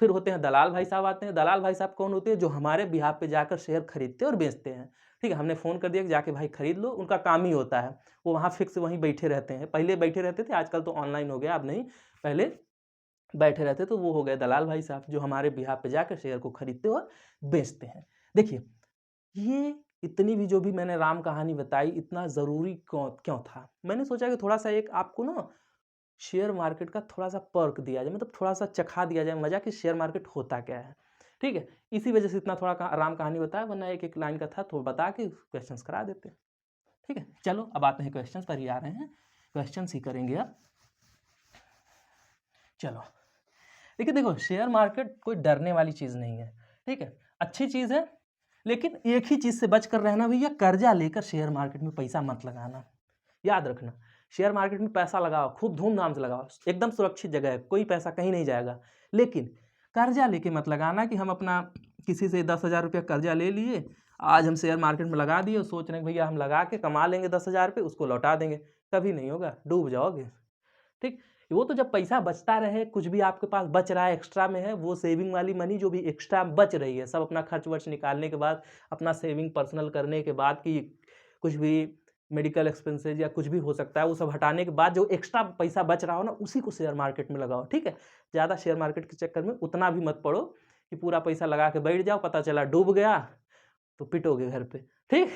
फिर होते हैं दलाल भाई साहब आते हैं। दलाल भाई साहब कौन होते हैं, जो हमारे बिहाफ पे जाकर शेयर खरीदते और बेचते हैं, ठीक है। हमने फ़ोन कर दिया कि जाके भाई खरीद लो, उनका काम ही होता है, वो वहाँ फिक्स वहीं बैठे रहते हैं। पहले बैठे रहते थे, आजकल तो ऑनलाइन हो गया, अब नहीं, पहले बैठे रहते, तो वो हो गए दलाल भाई साहब, जो हमारे बिहाफ पे जाकर शेयर को खरीदते और बेचते हैं। देखिए ये इतनी भी जो भी मैंने राम कहानी बताई, इतना ज़रूरी क्यों था, मैंने सोचा कि थोड़ा सा एक आपको ना शेयर मार्केट का थोड़ा सा पर्क दिया जाए, मतलब थोड़ा सा चखा दिया जाए मजा कि शेयर मार्केट होता क्या है, ठीक है। इसी वजह से इतना थोड़ा राम कहानी बताया, वरना एक एक लाइन का था तो बता के क्वेश्चंस करा देते, ठीक है। चलो अब आते हैं क्वेश्चंस पर ही आ रहे हैं, क्वेश्चंस ही करेंगे अब। चलो देखिए, देखो शेयर मार्केट कोई डरने वाली चीज़ नहीं है, ठीक है, अच्छी चीज़ है। लेकिन एक ही चीज़ से बच कर रहना भैया, कर्जा लेकर शेयर मार्केट में पैसा मत लगाना। याद रखना, शेयर मार्केट में पैसा लगाओ, खूब धूमधाम से लगाओ, एकदम सुरक्षित जगह है, कोई पैसा कहीं नहीं जाएगा। लेकिन कर्जा लेके मत लगाना कि हम अपना किसी से 10,000 रुपया कर्जा ले लिए, आज हम शेयर मार्केट में लगा दिए और सोच रहे हैं भैया हम लगा के कमा लेंगे 10,000 रुपये, उसको लौटा देंगे। कभी नहीं होगा, डूब जाओगे। ठीक, वो तो जब पैसा बचता रहे, कुछ भी आपके पास बच रहा है, एक्स्ट्रा में है, वो सेविंग वाली मनी जो भी एक्स्ट्रा बच रही है, सब अपना खर्च वर्च निकालने के बाद, अपना सेविंग पर्सनल करने के बाद, कि कुछ भी मेडिकल एक्सपेंसेज या कुछ भी हो सकता है, वो सब हटाने के बाद जो एक्स्ट्रा पैसा बच रहा हो ना, उसी को शेयर मार्केट में लगाओ। ठीक है, ज़्यादा शेयर मार्केट के चक्कर में उतना भी मत पड़ो कि पूरा पैसा लगा के बैठ जाओ, पता चला डूब गया तो पिटोगे घर पे। ठीक,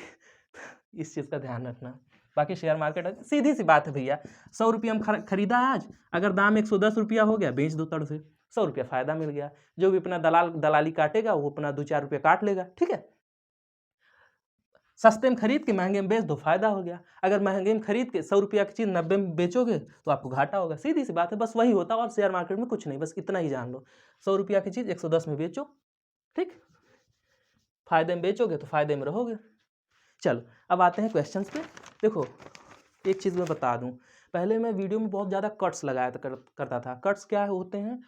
इस चीज़ का ध्यान रखना। बाकी शेयर मार्केट सीधी सी बात है भैया, 100 रुपया हम खरीदा आज, अगर दाम 110 रुपया हो गया, बेच दो तड़ से, 100 रुपया फायदा मिल गया। जो भी अपना दलाली काटेगा वो अपना 2-4 रुपये काट लेगा। ठीक है, सस्ते में खरीद के महंगे में बेच दो, फायदा हो गया। अगर महंगे में खरीद के 100 रुपया की चीज़ 90 में बेचोगे तो आपको घाटा होगा। सीधी सी बात है, बस वही होता है। और शेयर मार्केट में कुछ नहीं, बस इतना ही जान लो, 100 रुपया की चीज़ 110 में बेचो। ठीक, फायदे में बेचोगे तो फायदे में रहोगे। चलो अब आते हैं क्वेश्चंस पे। देखो एक चीज़ मैं बता दूं, पहले मैं वीडियो में बहुत ज़्यादा कट्स लगाया करता था। कट्स क्या होते हैं,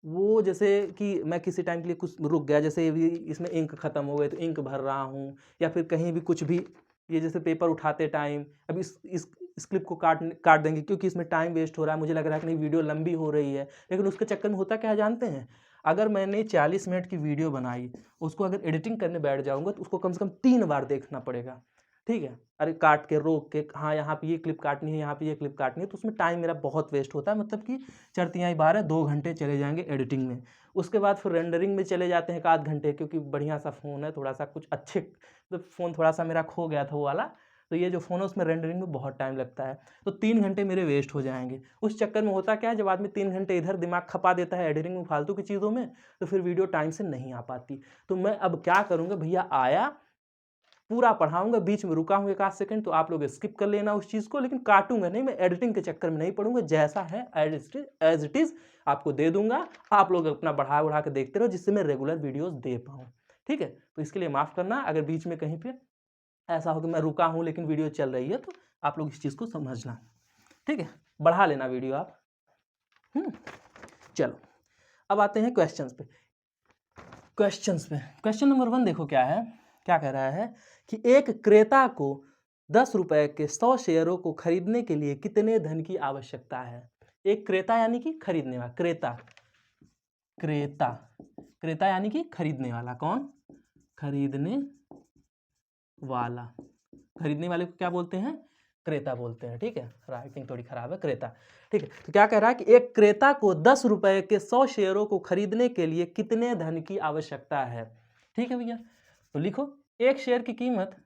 वो जैसे कि मैं किसी टाइम के लिए कुछ रुक गया, जैसे ये इसमें इंक ख़त्म हो गए तो इंक भर रहा हूँ, या फिर कहीं भी कुछ भी, ये जैसे पेपर उठाते टाइम, अब इस क्लिप को काट देंगे क्योंकि इसमें टाइम वेस्ट हो रहा है, मुझे लग रहा है कि नहीं वीडियो लंबी हो रही है। लेकिन उसके चक्कर में होता क्या है जानते हैं, अगर मैंने 40 मिनट की वीडियो बनाई, उसको अगर एडिटिंग करने बैठ जाऊँगा तो उसको कम से कम 3 बार देखना पड़ेगा। ठीक है, अरे काट के रोक के, हाँ यहाँ पे ये क्लिप काटनी है, यहाँ पे ये क्लिप काटनी है, तो उसमें टाइम मेरा बहुत वेस्ट होता है। मतलब कि 4×3=12, 2 घंटे चले जाएंगे एडिटिंग में। उसके बाद फिर रेंडरिंग में चले जाते हैं 1/2 घंटे, क्योंकि बढ़िया सा फ़ोन है, थोड़ा सा कुछ अच्छे, तो फ़ोन थोड़ा सा मेरा खो गया था वो वाला, तो ये जो फ़ोन है उसमें रेंडरिंग में बहुत टाइम लगता है, तो 3 घंटे मेरे वेस्ट हो जाएंगे। उस चक्कर में होता क्या है, जब आदमी 3 घंटे इधर दिमाग खपा देता है एडिटिंग में, फालतू की चीज़ों में, तो फिर वीडियो टाइम से नहीं आ पाती। तो मैं अब क्या करूँगा भैया, आया पूरा पढ़ाऊंगा, बीच में रुका हूँ 1-8 सेकंड तो आप लोग स्किप कर लेना उस चीज़ को, लेकिन काटूंगा नहीं, मैं एडिटिंग के चक्कर में नहीं पढ़ूंगा, जैसा है एज इट इज़ आपको दे दूंगा। आप लोग अपना बढ़ा के देखते रहो, जिससे मैं रेगुलर वीडियोस दे पाऊँ। ठीक है, तो इसके लिए माफ़ करना अगर बीच में कहीं पे ऐसा हो कि मैं रुका हूँ लेकिन वीडियो चल रही है, तो आप लोग इस चीज़ को समझना। ठीक है, बढ़ा लेना वीडियो आप। चलो अब आते हैं क्वेश्चंस पे। क्वेश्चन नंबर 1 देखो क्या है, क्या कह रहा है कि एक क्रेता को 10 रुपए के 100 शेयरों को खरीदने के लिए कितने धन की आवश्यकता है। एक क्रेता यानी कि खरीदने वाला, क्रेता यानी कि खरीदने वाला। कौन? खरीदने वाले को क्या बोलते हैं? क्रेता बोलते हैं। ठीक है, राइटिंग थोड़ी खराब है, क्रेता। ठीक है, तो क्या कह रहा है कि एक क्रेता को 10 रुपए के 100 शेयरों को खरीदने के लिए कितने धन की आवश्यकता है। ठीक है भैया, तो लिखो एक शेयर की कीमत,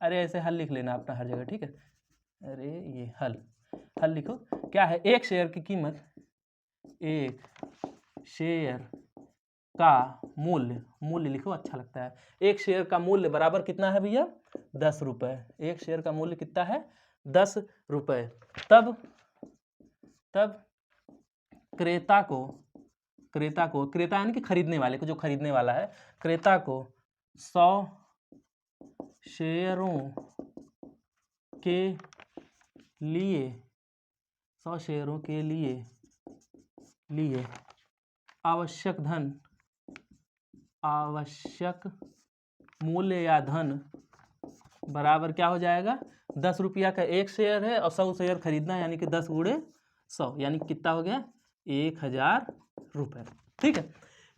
अरे ऐसे हल लिख लेना अपना हर जगह। ठीक है, अरे ये हल लिखो, क्या है, एक शेयर की कीमत, एक शेयर का मूल्य लिखो, अच्छा लगता है। एक शेयर का मूल्य बराबर कितना है भैया? 10 रुपए। एक शेयर का मूल्य कितना है? 10 रुपए। तब क्रेता यानी कि खरीदने वाले को, जो खरीदने वाला है, क्रेता को 100 शेयरों के लिए आवश्यक मूल्य या धन बराबर क्या हो जाएगा? 10 रुपया का एक शेयर है और 100 शेयर खरीदना, यानी कि 10 × 100 यानी कितना हो गया? 1000 रुपये। ठीक है,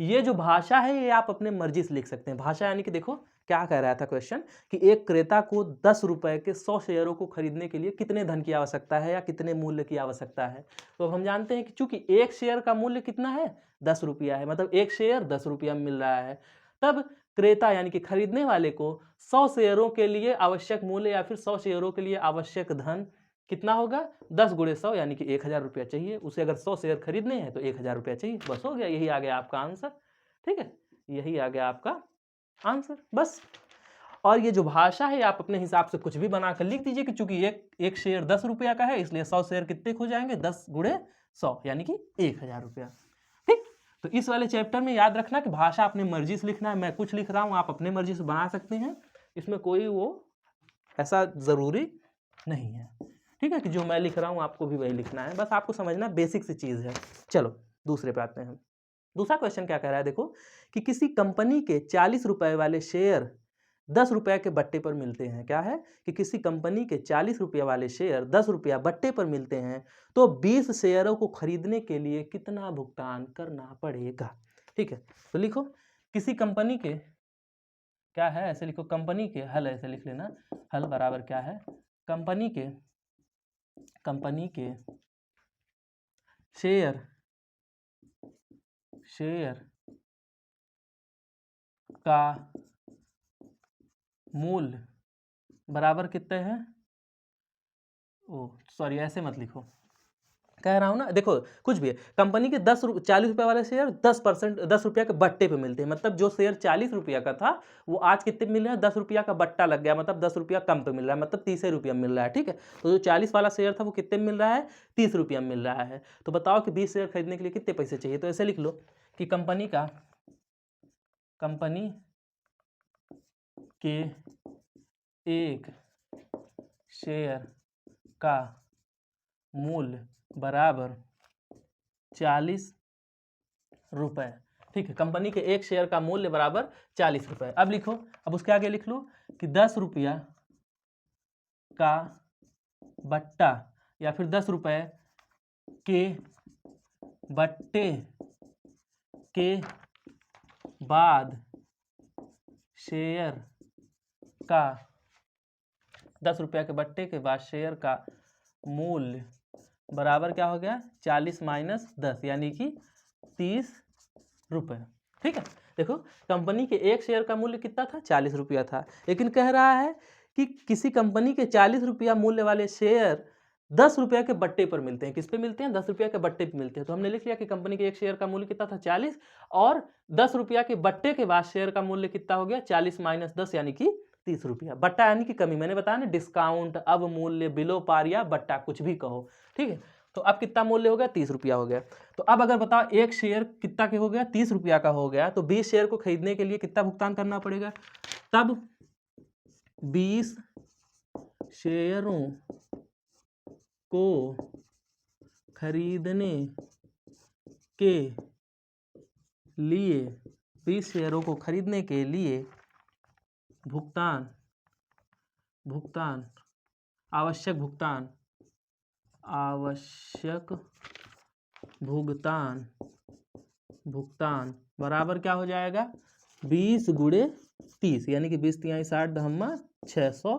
ये जो भाषा है ये आप अपने मर्जी से लिख सकते हैं। भाषा यानी कि देखो क्या कह रहा था क्वेश्चन, कि एक क्रेता को 10 रुपए के 100 शेयरों को खरीदने के लिए कितने धन की आवश्यकता है या कितने मूल्य की आवश्यकता है। तो अब हम जानते हैं कि चूंकि एक शेयर का मूल्य कितना है? 10 रुपया है, मतलब एक शेयर 10 रुपया में मिल रहा है। तब क्रेता यानी कि खरीदने वाले को 100 शेयरों के लिए आवश्यक मूल्य या फिर 100 शेयरों के लिए आवश्यक धन कितना होगा? 10 × 100 यानी कि 1000 रुपया चाहिए। उसे अगर 100 शेयर खरीदने हैं तो 1000 रुपया चाहिए। बस हो गया, यही आ गया आपका आंसर। ठीक है, यही आ गया आपका आंसर, बस। और ये जो भाषा है आप अपने हिसाब से कुछ भी बनाकर लिख दीजिए कि चूंकि एक शेयर 10 रुपया का है, इसलिए 100 शेयर कितने हो जाएंगे? 10 × 100 यानी कि 1000 रुपया। ठीक, तो इस वाले चैप्टर में याद रखना कि भाषा अपनी मर्जी से लिखना है। मैं कुछ लिख रहा हूँ, आप अपने मर्जी से बना सकते हैं, इसमें कोई वो ऐसा ज़रूरी नहीं है, ठीक है, कि जो मैं लिख रहा हूँ आपको भी वही लिखना है, बस आपको समझना बेसिक सी चीज़ है। चलो दूसरे पे आते हैं। दूसरा क्वेश्चन क्या कह रहा है, देखो कि किसी कंपनी के 40 रुपए वाले शेयर 10 रुपये के बट्टे पर मिलते हैं। क्या है कि किसी कंपनी के 40 रुपये वाले शेयर 10 रुपया बट्टे पर मिलते हैं, तो 20 शेयरों को खरीदने के लिए कितना भुगतान करना पड़ेगा। ठीक है, तो लिखो किसी कंपनी के क्या है, ऐसे लिखो कंपनी के, हल ऐसे लिख लेना, हल बराबर क्या है, कंपनी के शेयर का मूल्य बराबर कितने हैं, ओ सॉरी ऐसे मत लिखो, कह रहा हूं ना, देखो कुछ भी है, कंपनी के 40 रुपए वाले शेयर 10 रुपया के बट्टे पे मिलते हैं, मतलब जो शेयर 40 रुपया का था वो आज कितने मिल रहा है, 10 रुपया का बट्टा लग गया, मतलब 10 रुपया कम पे मिल रहा है, मतलब 30 रुपया मिल रहा है। ठीक है, तो जो 40 वाला शेयर था वो कितने में मिल रहा है, 30 रुपया मिल रहा है। तो बताओ कि 20 शेयर खरीदने के लिए कितने पैसे चाहिए। तो ऐसे लिख लो कि कंपनी के एक शेयर का मूल्य बराबर 40 रुपए। ठीक है, कंपनी के एक शेयर का मूल्य बराबर 40 रुपए। अब लिखो, अब उसके आगे लिख लो कि 10 रुपया का बट्टा या फिर 10 रुपए के बट्टे के बाद शेयर का 10 रुपया के बट्टे के बाद शेयर का मूल्य बराबर क्या हो गया, 40 माइनस 10 यानी कि 30 रुपये। ठीक है, देखो कंपनी के एक शेयर का मूल्य कितना था, 40 रुपया था, लेकिन कह रहा है कि किसी कंपनी के 40 रुपया मूल्य वाले शेयर 10 रुपया के बट्टे पर मिलते हैं। किस पे मिलते हैं, 10 रुपया के बट्टे पे मिलते हैं। तो हमने लिख लिया कि कंपनी के एक शेयर का मूल्य कितना था, 40, और 10 रुपया के बट्टे के बाद शेयर का मूल्य कितना हो गया, 40 माइनस 10 यानी कि 30 रुपया। बट्टा यानी कि कमी, मैंने बताया ना, डिस्काउंट, अवमूल्य, बिलो पार या बट्टा कुछ भी कहो। ठीक है, तो अब कितना मूल्य हो गया, 30 रुपया हो गया। तो अब अगर बताओ एक शेयर कितना के हो गया, 30 रुपया का हो गया, तो 20 शेयर को खरीदने के लिए कितना भुगतान करना पड़ेगा, तब 20 शेयरों को खरीदने के लिए 20 शेयरों को खरीदने के लिए भुगतान आवश्यक भुगतान बराबर क्या हो जाएगा, 20 गुणे 30 यानी कि 20 तिहाई 60 दहम्मा 600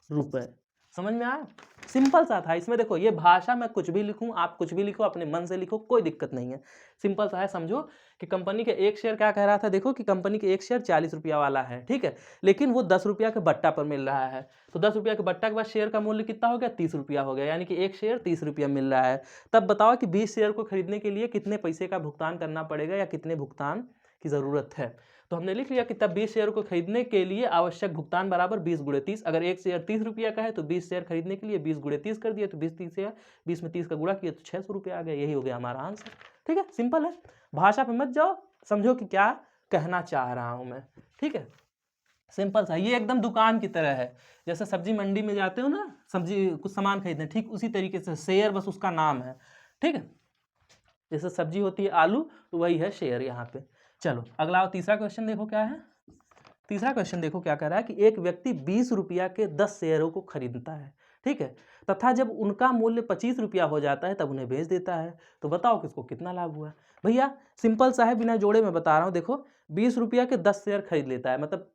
रुपये। समझ में आया, सिंपल सा था। इसमें देखो ये भाषा मैं कुछ भी लिखूं, आप कुछ भी लिखो, अपने मन से लिखो, कोई दिक्कत नहीं है, सिंपल सा है। समझो कि कंपनी के एक शेयर क्या कह रहा था, देखो कि कंपनी के एक शेयर 40 रुपया वाला है, ठीक है, लेकिन वो 10 रुपया के बट्टा पर मिल रहा है। तो 10 रुपया के बट्टा के बाद शेयर का मूल्य कितना हो गया, 30 रुपया हो गया, यानी कि एक शेयर 30 रुपया मिल रहा है। तब बताओ कि 20 शेयर को खरीदने के लिए कितने पैसे का भुगतान करना पड़ेगा या कितने भुगतान की जरूरत है। तो हमने लिख लिया कि तब 20 शेयर को खरीदने के लिए आवश्यक भुगतान बराबर 20 गुणे 30। अगर एक शेयर 30 रुपया का है तो 20 शेयर खरीदने के लिए 20 गुणे 30 कर दिया, तो 20 में 30 का गुणा किया तो 600 रुपया आ गया। यही हो गया हमारा आंसर। ठीक है, सिंपल है, भाषा पे मत जाओ, समझो कि क्या कहना चाह रहा हूं मैं। ठीक है, सिंपल सा, ये एकदम दुकान की तरह है, जैसे सब्जी मंडी में जाते हो ना, सब्जी कुछ सामान खरीदने, ठीक उसी तरीके से शेयर बस उसका नाम है। ठीक है, जैसे सब्जी होती है आलू, तो वही है शेयर यहाँ पे। चलो अगला तीसरा क्वेश्चन देखो क्या है। तीसरा क्वेश्चन देखो क्या कह रहा है कि एक व्यक्ति 20 रुपया के 10 शेयरों को खरीदता है, ठीक है, तथा जब उनका मूल्य 25 रुपया हो जाता है तब उन्हें बेच देता है। तो बताओ कि इसको कितना लाभ हुआ। भैया सिंपल सा है, बिना जोड़े में बता रहा हूँ। देखो 20 रुपया के 10 शेयर खरीद लेता है, मतलब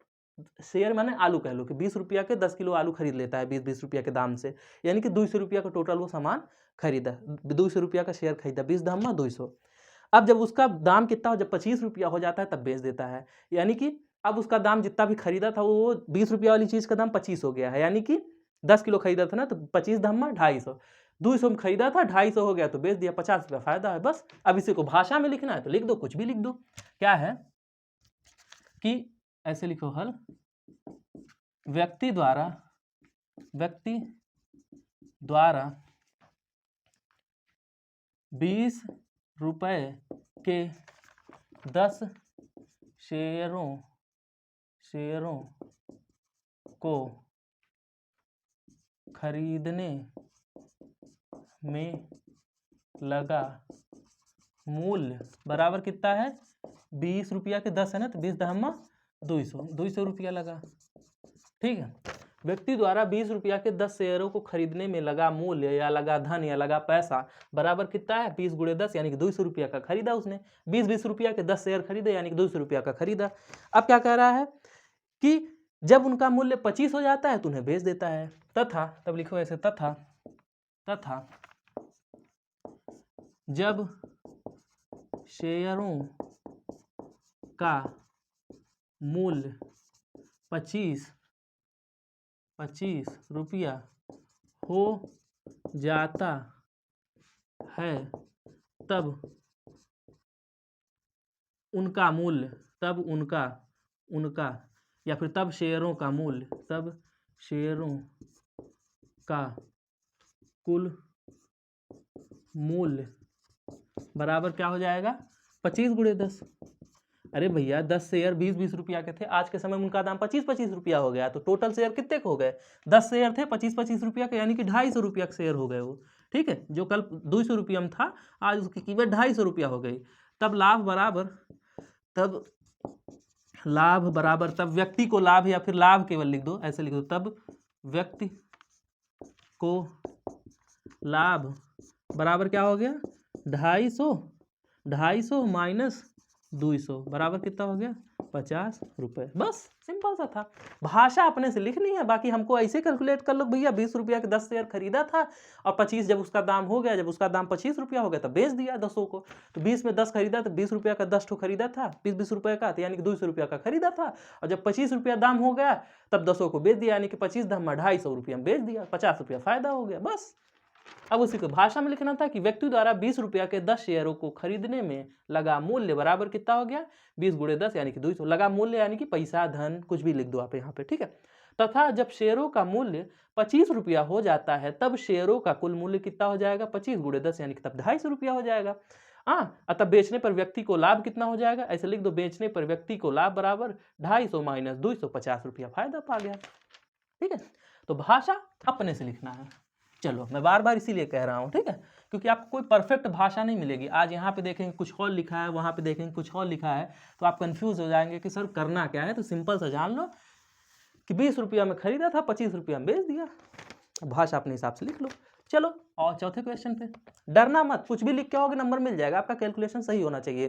शेयर माने आलू कह लो कि 20 रुपया के 10 किलो आलू खरीद लेता है 20 रुपया के दाम से, यानी कि 200 रुपया का टोटल वो सामान खरीदा, 200 रुपया का शेयर खरीदा, 20 दहम्मा 200। अब जब उसका दाम कितना हो, जब 25 रुपया हो जाता है तब बेच देता है, यानी कि अब उसका दाम जितना भी खरीदा था वो 20 रुपया वाली चीज़ का दाम 25 हो गया है, यानी कि 10 किलो खरीदा था ना, तो 25 दहम्मा 250, 200 में खरीदा था 250 हो गया तो बेच दिया, 50 रुपया फायदा है बस। अब इसी को भाषा में लिखना है तो लिख दो, कुछ भी लिख दो। क्या है कि ऐसे लिखो, हल व्यक्ति द्वारा 20 रुपए के 10 शेयरों को खरीदने में लगा मूल्य बराबर कितना है? 20 रुपया के 10 है ना, तो 20 दहम्मा 200 रुपया लगा। ठीक है, व्यक्ति द्वारा 20 रुपया के 10 शेयरों को खरीदने में लगा मूल्य या लगा धन या लगा पैसा बराबर कितना है? 20 गुणे 10 यानी कि 200 रुपया का खरीदा उसने। 20 रुपया के 10 शेयर खरीदे यानी कि 200 रुपया का खरीदा। अब क्या कह रहा है कि जब उनका मूल्य 25 हो जाता है तो उन्हें बेच देता है। तथा, तब लिखो ऐसे, तथा जब शेयरों का मूल्य 25 रुपया हो जाता है तब उनका मूल्य, या फिर तब शेयरों का मूल्य, तब शेयरों का कुल मूल्य बराबर क्या हो जाएगा? 25 गुणे 10। अरे भैया 10 शेयर 20 रुपया के थे, आज के समय में उनका दाम 25 रुपया हो गया, तो टोटल शेयर कितने के हो गए? 10 शेयर थे 25 रुपया के, यानी कि 250 रुपया के शेयर हो गए वो। ठीक है, जो कल 200 रुपया में था आज उसकी कीमत 250 रुपया हो गई। तब लाभ बराबर तब व्यक्ति को लाभ, या फिर लाभ केवल लिख दो, ऐसे लिख दो, तब व्यक्ति को लाभ बराबर क्या हो गया? 250 माइनस 200 बराबर कितना हो गया? 50 रुपये। बस सिंपल सा था, भाषा अपने से लिखनी है, बाकी हमको ऐसे कैलकुलेट कर लो भैया 20 रुपया के 10 शेयर खरीदा था और 25 जब उसका दाम हो गया, जब उसका दाम 25 रुपया हो गया तब बेच दिया 10 को। तो 20 में 10 खरीदा तो 20 रुपया का 10 ठो खरीदा था, 20 रुपये का, तो यानी कि 200 रुपया का खरीदा था। और जब 25 रुपया दाम हो गया तब 10 को बेच दिया, यानी कि 25 दहम्मा 250 रुपया में बेच दिया, 50 रुपया फायदा हो गया। बस अब उसी को भाषा में लिखना था कि व्यक्ति द्वारा 20 रुपया के 10 शेयरों को खरीदने में लगा मूल्य बराबर कितना हो गया? 20 गुणे 10 यानी कि 200। लगा मूल्य यानी कि पैसा, धन, कुछ भी लिख दो आप यहाँ पे। ठीक है, तथा जब शेयरों का मूल्य 25 रुपया हो जाता है तब शेयरों का कुल मूल्य कितना हो जाएगा? 25 गुणे 10 यानी कि तब 250 रुपया हो जाएगा। अतः बेचने पर व्यक्ति को लाभ कितना हो जाएगा? ऐसे लिख दो, बेचने पर व्यक्ति को लाभ बराबर 250 माइनस 200, 50 रुपया फायदा पा गया। ठीक है, तो भाषा अपने से लिखना है। चलो, मैं बार बार इसीलिए कह रहा हूँ, ठीक है, क्योंकि आपको कोई परफेक्ट भाषा नहीं मिलेगी। आज यहाँ पे देखेंगे कुछ और लिखा है, वहाँ पे देखेंगे कुछ और लिखा है, तो आप कंफ्यूज हो जाएंगे कि सर करना क्या है। तो सिंपल सा जान लो कि 20 रुपया में खरीदा था, 25 रुपया में बेच दिया। भाषा अपने हिसाब से लिख लो। चलो और चौथे क्वेश्चन पे, डरना मत, कुछ भी लिख के आओगे नंबर मिल जाएगा, आपका कैलकुलेशन सही होना चाहिए।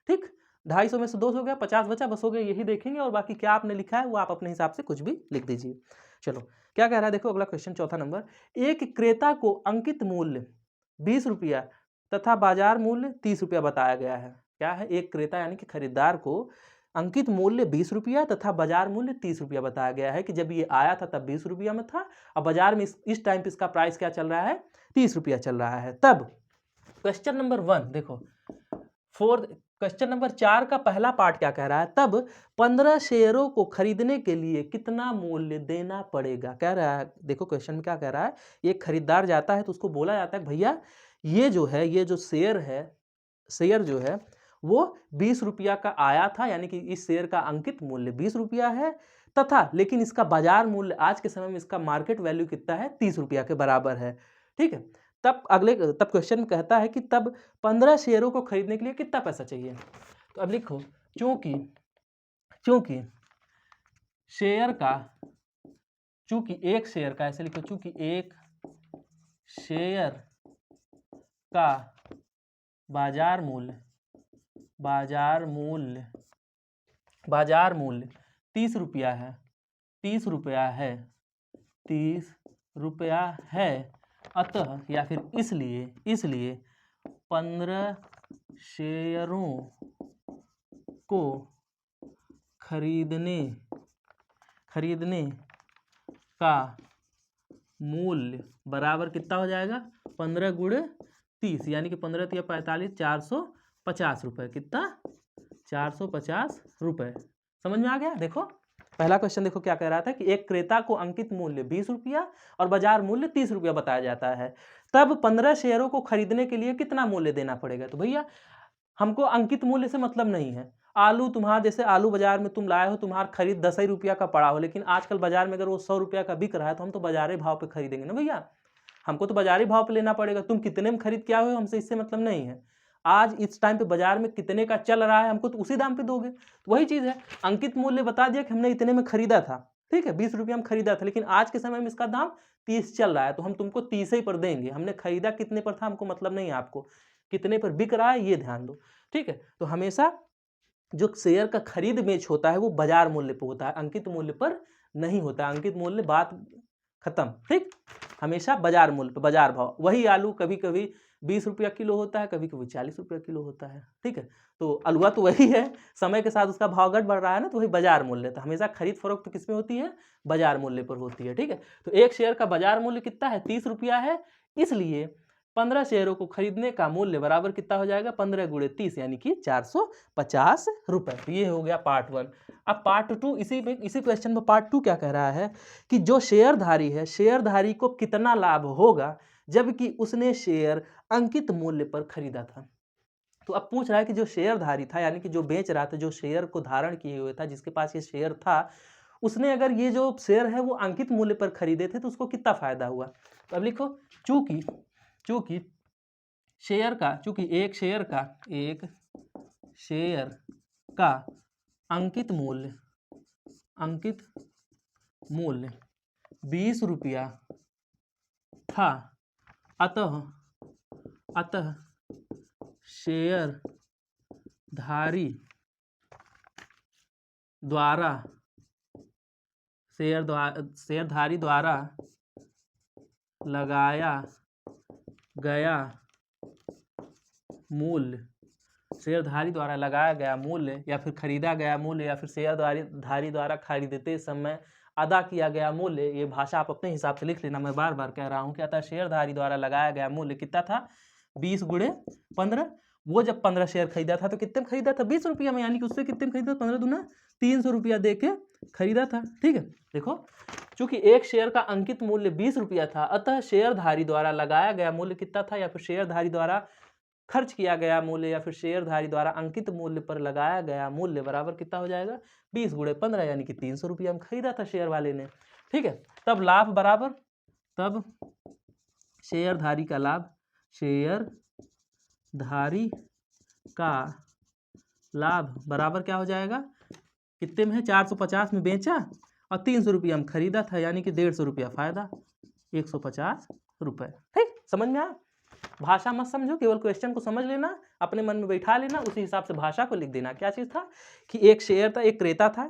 ठीक, 250 में से 200 हो गया, 50 बचा, बस हो गया, यही देखेंगे, और बाकी क्या आपने लिखा है वो आप अपने हिसाब से कुछ भी लिख दीजिए। चलो क्या कह रहा है, देखो अगला क्वेश्चन, चौथा नंबर। एक क्रेता को अंकित मूल्य 20 रुपया तथा बाजार मूल्य 30 रुपया बताया गया है। क्या है? एक क्रेता यानी कि खरीदार को अंकित मूल्य 20 रुपया तथा बाजार मूल्य 30 रुपया बताया गया है कि जब ये आया था तब 20 रुपया में था और बाजार में इस टाइम पे इसका प्राइस क्या चल रहा है? 30 रुपया चल रहा है। तब क्वेश्चन नंबर 1 देखो, क्वेश्चन नंबर 4 का पहला पार्ट क्या कह रहा है? तब 15 शेयरों को खरीदने के लिए कितना मूल्य देना पड़ेगा? कह रहा है, देखो क्वेश्चन में क्या कह रहा है, एक खरीदार जाता है तो उसको बोला जाता है भैया ये जो शेयर जो है वो 20 रुपया का आया था, यानी कि इस शेयर का अंकित मूल्य 20 रुपया है तथा लेकिन इसका बाजार मूल्य आज के समय में इसका मार्केट वैल्यू कितना है? 30 रुपया के बराबर है। ठीक है, तब क्वेश्चन में कहता है कि तब 15 शेयरों को खरीदने के लिए कितना पैसा चाहिए? तो अब लिखो, चूंकि एक शेयर का, ऐसे लिखो, चूंकि एक शेयर का बाजार मूल्य 30 रुपया है, अतः या फिर इसलिए 15 शेयरों को खरीदने का मूल्य बराबर कितना हो जाएगा? 15 गुणे 30 यानी कि 15 या 45, 450 रुपये। कितना? 450 रुपये। समझ में आ गया? देखो पहला क्वेश्चन देखो क्या कह रहा था कि एक क्रेता को अंकित मूल्य 20 रुपया और बाजार मूल्य 30 रुपया बताया जाता है, तब 15 शेयरों को खरीदने के लिए कितना मूल्य देना पड़ेगा? तो भैया हमको अंकित मूल्य से मतलब नहीं है। आलू तुम्हारा, जैसे आलू बाजार में तुम लाए हो, तुम्हारा खरीद 10 ही रुपया का पड़ा हो, लेकिन आजकल बाजार में अगर वो 100 रुपया का बिक रहा है तो हम तो बाजारी भाव पे खरीदेंगे ना भैया, हमको तो बाजारी भाव पे लेना पड़ेगा। तुम कितने में खरीद के आए हो हमसे इससे मतलब नहीं है। आज इस टाइम पे बाजार में कितने का चल रहा है हमको तो उसी दाम पे दोगे। तो वही चीज़ है, अंकित मूल्य बता दिया कि हमने इतने में खरीदा था, ठीक है, 20 रुपया में खरीदा था, लेकिन आज के समय में इसका दाम 30 चल रहा है, तो हम तुमको 30 ही पर देंगे। हमने खरीदा कितने पर था हमको मतलब नहीं है, आपको कितने पर बिक रहा है ये ध्यान दो, ठीक है। तो हमेशा जो शेयर का खरीद बेच होता है वो बाजार मूल्य पर होता है, अंकित मूल्य पर नहीं होता। अंकित मूल्य बात खत्म, ठीक। हमेशा बाजार मूल्य पर, बाजार भाव। वही आलू कभी कभी 20 रुपया किलो होता है, कभी कभी 40 रुपया किलो होता है, ठीक है। तो अलुआ तो वही है, समय के साथ उसका भाव घट बढ़ रहा है ना, तो वही बाजार मूल्य। तो हमेशा खरीद फरोख्त किस में होती है, बाजार मूल्य पर होती है, ठीक है। तो एक शेयर का बाजार मूल्य कितना है, 30 रुपया है, इसलिए 15 शेयरों को खरीदने का मूल्य बराबर कितना हो जाएगा, 15 गुणे 30 यानी कि 450 रुपए। तो ये हो गया पार्ट 1। अब पार्ट 2, इसी क्वेश्चन में पार्ट 2 क्या कह रहा है कि जो शेयरधारी है, शेयरधारी को कितना लाभ होगा जबकि उसने शेयर अंकित मूल्य पर खरीदा था। तो अब पूछ रहा है कि जो शेयरधारी था, यानी कि जो बेच रहा था, जो शेयर को धारण किए हुए था, जिसके पास ये शेयर था, उसने अगर ये जो शेयर है वो अंकित मूल्य पर खरीदे थे तो उसको कितना फायदा हुआ। तो अब लिखो, चूंकि एक शेयर का अंकित मूल्य 20 रुपया था, अतः शेयरधारी द्वारा लगाया गया मूल्य या फिर खरीदा गया मूल्य या फिर शेयरधारी द्वारा खरीदते समय अदा किया गया मूल्य, ये भाषा आप अपने हिसाब से लिख लेना, मैं बार बार कह रहा हूँ कि अतः शेयरधारी द्वारा लगाया गया मूल्य कितना था, 20 गुणे 15। वो जब 15 शेयर खरीदा था तो कितने में खरीदा था, 20 रुपया में, यानी कि उससे कितने में खरीदा, 15 दूना 300 रुपया दे के खरीदा था, ठीक है। देखो, चूंकि एक शेयर का अंकित मूल्य 20 रुपया था, अतः शेयरधारी द्वारा लगाया गया मूल्य कितना था, या फिर शेयरधारी द्वारा खर्च किया गया मूल्य या फिर शेयरधारी द्वारा अंकित मूल्य पर लगाया गया मूल्य बराबर कितना हो जाएगा, 20 गुणे 15 यानी कि 300 रुपया में खरीदा था शेयर वाले ने, ठीक है। तब लाभ बराबर, तब शेयरधारी का लाभ बराबर क्या हो जाएगा, कितने में है, 450 में बेचा और 300 रुपया में खरीदा था, यानी कि 150 रुपया फायदा, 150 रुपये, ठीक। समझ में आया। भाषा मत समझो, केवल क्वेश्चन को समझ लेना, अपने मन में बैठा लेना, उसी हिसाब से भाषा को लिख देना। क्या चीज़ था कि एक शेयर था, एक क्रेता था,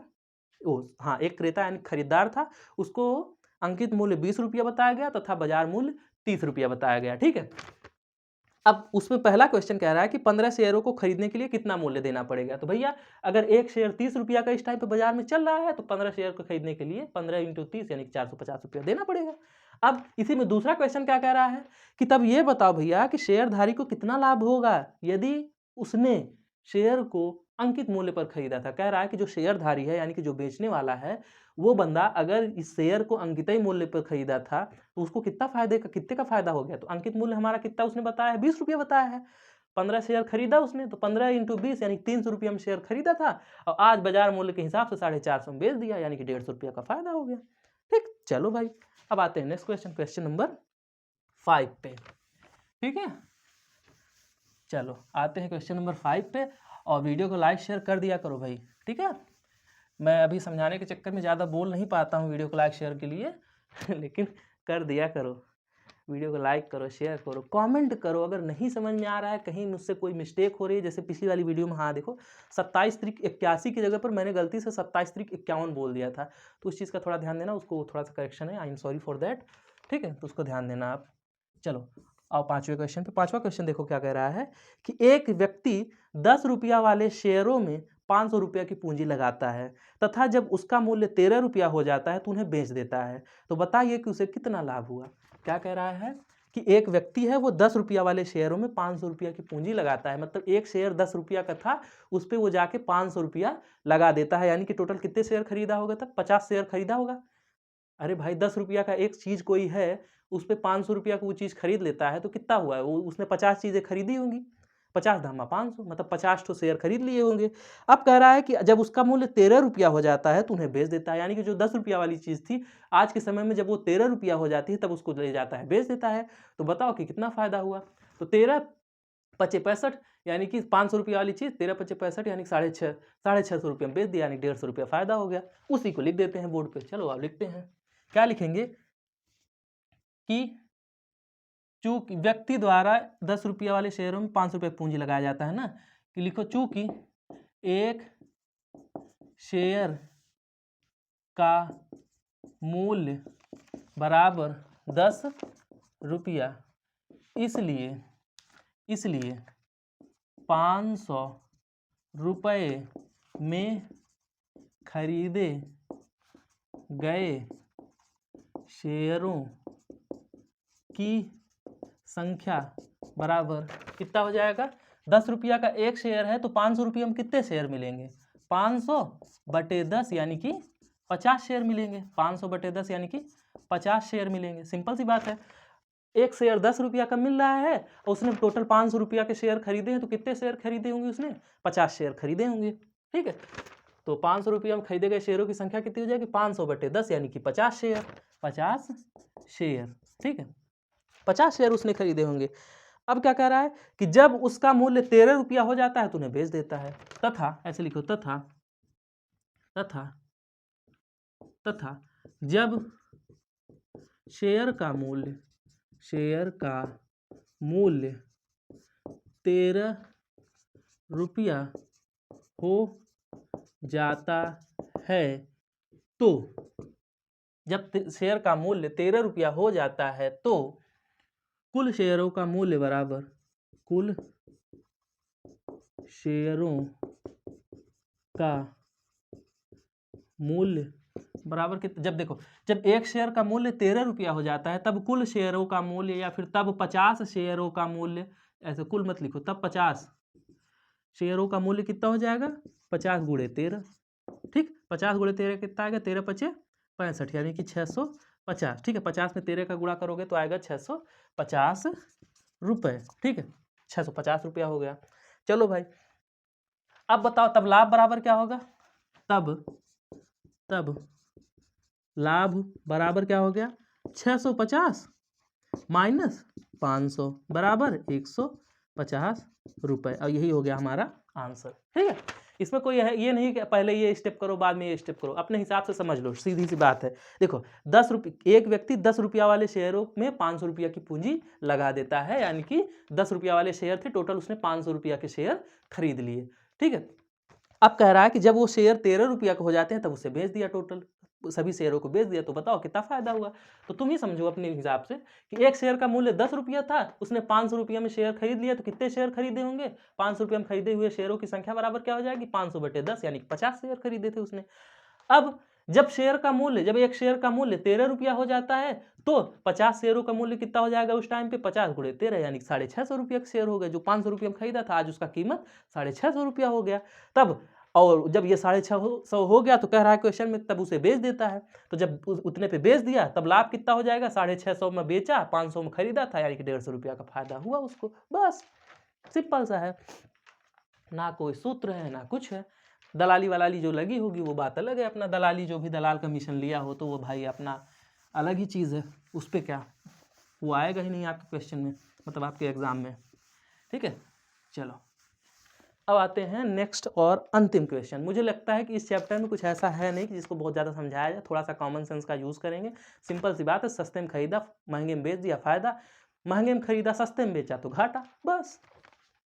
एक क्रेता यानी खरीदार था, उसको अंकित मूल्य 20 रुपया बताया गया तथा बाजार मूल्य 30 रुपया बताया गया, ठीक है। अब उसमें पहला क्वेश्चन कह रहा है कि 15 शेयरों को खरीदने के लिए कितना मूल्य देना पड़ेगा। तो भैया अगर एक शेयर 30 रुपया का इस टाइम पे बाजार में चल रहा है तो 15 शेयर को खरीदने के लिए 15 × 30 यानी 450 रुपया देना पड़ेगा। अब इसी में दूसरा क्वेश्चन क्या कह रहा है कि तब ये बताओ भैया कि शेयरधारी को कितना लाभ होगा यदि उसने शेयर को अंकित मूल्य पर खरीदा था। कह रहा है कि जो शेयरधारी है यानी कि जो बेचने वाला है वो बंदा अगर इस शेयर को अंकित मूल्य पर खरीदा था तो उसको कितने का फायदा हो गया। तो अंकित मूल्य हमारा कितना उसने बताया है, 20 रुपया बताया है। 15 शेयर खरीदा उसने तो 15 × 20 यानी 300 रुपया में शेयर खरीदा था और आज बाजार मूल्य के हिसाब से 450 में बेच दिया यानी कि 150 रुपया का फायदा हो गया। ठीक, चलो भाई अब आते हैं नेक्स्ट क्वेश्चन, क्वेश्चन नंबर 5 पे। ठीक है, चलो आते हैं क्वेश्चन नंबर 5 पे और वीडियो को लाइक शेयर कर दिया करो भाई। ठीक है, मैं अभी समझाने के चक्कर में ज़्यादा बोल नहीं पाता हूँ वीडियो को लाइक शेयर के लिए लेकिन कर दिया करो, वीडियो को लाइक करो, शेयर करो, कमेंट करो। अगर नहीं समझ में आ रहा है, कहीं मुझसे कोई मिस्टेक हो रही है, जैसे पिछली वाली वीडियो में, हाँ देखो 27 तारीख 81 की जगह पर मैंने गलती से 27 तारीख 51 बोल दिया था, तो उस चीज़ का थोड़ा ध्यान देना, उसको थोड़ा सा करेक्शन है, I am sorry for that. ठीक है, तो उसको ध्यान देना आप। चलो आओ 5वें क्वेश्चन पे। 5वां क्वेश्चन देखो क्या कह रहा है कि एक व्यक्ति 10 रुपया वाले शेयरों में 500 रुपया की पूंजी लगाता है तथा जब उसका मूल्य 13 रुपया हो जाता है तो उन्हें बेच देता है, तो बताइए कि उसे कितना लाभ हुआ। क्या कह रहा है कि एक व्यक्ति है वो 10 रुपया वाले शेयरों में 500 रुपया की पूंजी लगाता है, मतलब एक शेयर 10 रुपया का था उस पर वो जाके 500 रुपया लगा देता है, यानी कि टोटल कितने शेयर खरीदा होगा तब, 50 शेयर खरीदा होगा। अरे भाई 10 रुपया का एक चीज़ कोई है उस पर 500 रुपया को वो चीज़ खरीद लेता है तो कितना हुआ है, वो उसने 50 चीज़ें खरीदी होंगी, 50 धामा 500, मतलब 50 ठो शेयर खरीद लिए होंगे। अब कह रहा है कि जब उसका मूल्य 13 रुपया हो जाता है तो उन्हें बेच देता है, यानी कि जो 10 रुपया वाली चीज़ थी आज के समय में जब वो 13 रुपया हो जाती है तब उसको ले जाता है, बेच देता है। तो बताओ कि कितना फायदा हुआ। तो 13 पचे 65, यानी कि 500 रुपया वाली चीज़ 13 पचे 65 यानी 650 रुपये में बेच दिया, यानी 150 रुपया फायदा हो गया। उसी को लिख देते हैं बोर्ड पे। चलो आप लिखते हैं, क्या लिखेंगे कि चूंकि व्यक्ति द्वारा 10 रुपया वाले शेयरों में 500 रुपये पूंजी लगाया जाता है ना, कि लिखो चूंकि एक शेयर का मूल्य बराबर 10 रुपया, इसलिए 500 रुपये में खरीदे गए शेयरों की संख्या बराबर कितना हो जाएगा। 10 रुपया का एक शेयर है तो 500 रुपये में कितने शेयर मिलेंगे, 500 बटे 10 यानी कि 50 शेयर मिलेंगे। 500 बटे 10 यानी कि 50 शेयर मिलेंगे। सिंपल सी बात है, एक शेयर 10 रुपया का मिल रहा है और उसने टोटल 500 रुपया के शेयर खरीदे हैं, तो कितने शेयर खरीदे होंगे उसने, 50 शेयर खरीदे होंगे। ठीक है, तो 500 रुपया में खरीदे गए शेयरों की संख्या कितनी हो जाएगी, 500 बटे 10 यानी कि 50 शेयर। 50 शेयर, ठीक है, 50 शेयर उसने खरीदे होंगे। अब क्या कह रहा है कि जब उसका मूल्य 13 रुपया हो जाता है तो उन्हें बेच देता है। तथा, ऐसे लिखो, तथा जब शेयर का मूल्य 13 रुपया हो जाता है तो, जब शेयर का मूल्य 13 रुपया हो जाता है तो कुल शेयरों का मूल्य बराबर, कुल शेयरों का मूल्य बराबर कितना, जब देखो जब एक शेयर का मूल्य 13 रुपया हो जाता है तब कुल शेयरों का मूल्य, या फिर तब 50 शेयरों का मूल्य, ऐसे कुल मत लिखो, तब 50 शेयरों का मूल्य कितना हो जाएगा, 50 गुणे 13। ठीक, 50 गुणे 13 कितना आएगा, 13 पचे 65 यानी कि 650। ठीक है, 50 में 13 का गुणा करोगे तो आएगा 650 रुपये। ठीक है, 650 रुपया हो गया। चलो भाई, अब बताओ तब लाभ बराबर क्या होगा, तब लाभ बराबर क्या हो गया, 650 माइनस 500 बराबर 150 रुपये। और यही हो गया हमारा आंसर। ठीक है, इसमें कोई है ये नहीं कि पहले ये स्टेप करो बाद में ये स्टेप करो, अपने हिसाब से समझ लो, सीधी सी बात है। देखो 10 रुपये, एक व्यक्ति 10 रुपया वाले शेयरों में 500 रुपया की पूंजी लगा देता है, यानी कि 10 रुपया वाले शेयर थे, टोटल उसने 500 रुपया के शेयर खरीद लिए। ठीक है, अब कह रहा है कि जब वो शेयर 13 रुपया के हो जाते हैं तब उसे बेच दिया, टोटल सभी शेयरों को बेच दिया, तो बताओ कितना फायदा हुआ। तो तुम ही समझो अपने हिसाब से कि एक शेयर का मूल्य 10 रुपया था, उसने 500 रुपया में शेयर खरीद लिया, तो कितने शेयर खरीदे होंगे, 500 रुपया में खरीदे हुए शेयरों की संख्या बराबर क्या हो जाएगी, 500 बटे 10 यानी कि 50 शेयर खरीदे थे उसने। अब जब एक शेयर का मूल्य 13 रुपया हो जाता है तो 50 शेयरों का मूल्य कितना हो जाएगा उस टाइम पे, 50 गुणे 13 यानी कि 650 रुपया का शेयर हो गया। जो 500 रुपया में खरीदा था आज उसका कीमत 650 रुपया हो गया। तब और जब ये 650 हो गया तो कह रहा है क्वेश्चन में, तब उसे बेच देता है। तो जब उतने पे बेच दिया तब लाभ कितना हो जाएगा, 650 में बेचा, 500 में खरीदा था, यानी कि 150 रुपया का फायदा हुआ उसको। बस सिंपल सा है, ना कोई सूत्र है ना कुछ है। दलाली वलाली जो लगी होगी वो बात अलग है, अपना दलाली जो भी दलाल कमीशन लिया हो तो वो भाई अपना अलग ही चीज़ है, उस पर क्या वो आएगा ही नहीं आपके क्वेश्चन में, मतलब आपके एग्जाम में। ठीक है, चलो अब आते हैं नेक्स्ट और अंतिम क्वेश्चन। मुझे लगता है कि इस चैप्टर में कुछ ऐसा है नहीं कि जिसको बहुत ज़्यादा समझाया जाए, थोड़ा सा कॉमन सेंस का यूज़ करेंगे। सिंपल सी बात है, सस्ते में खरीदा महंगे में बेच दिया फायदा, महंगे में खरीदा सस्ते में बेचा तो घाटा। बस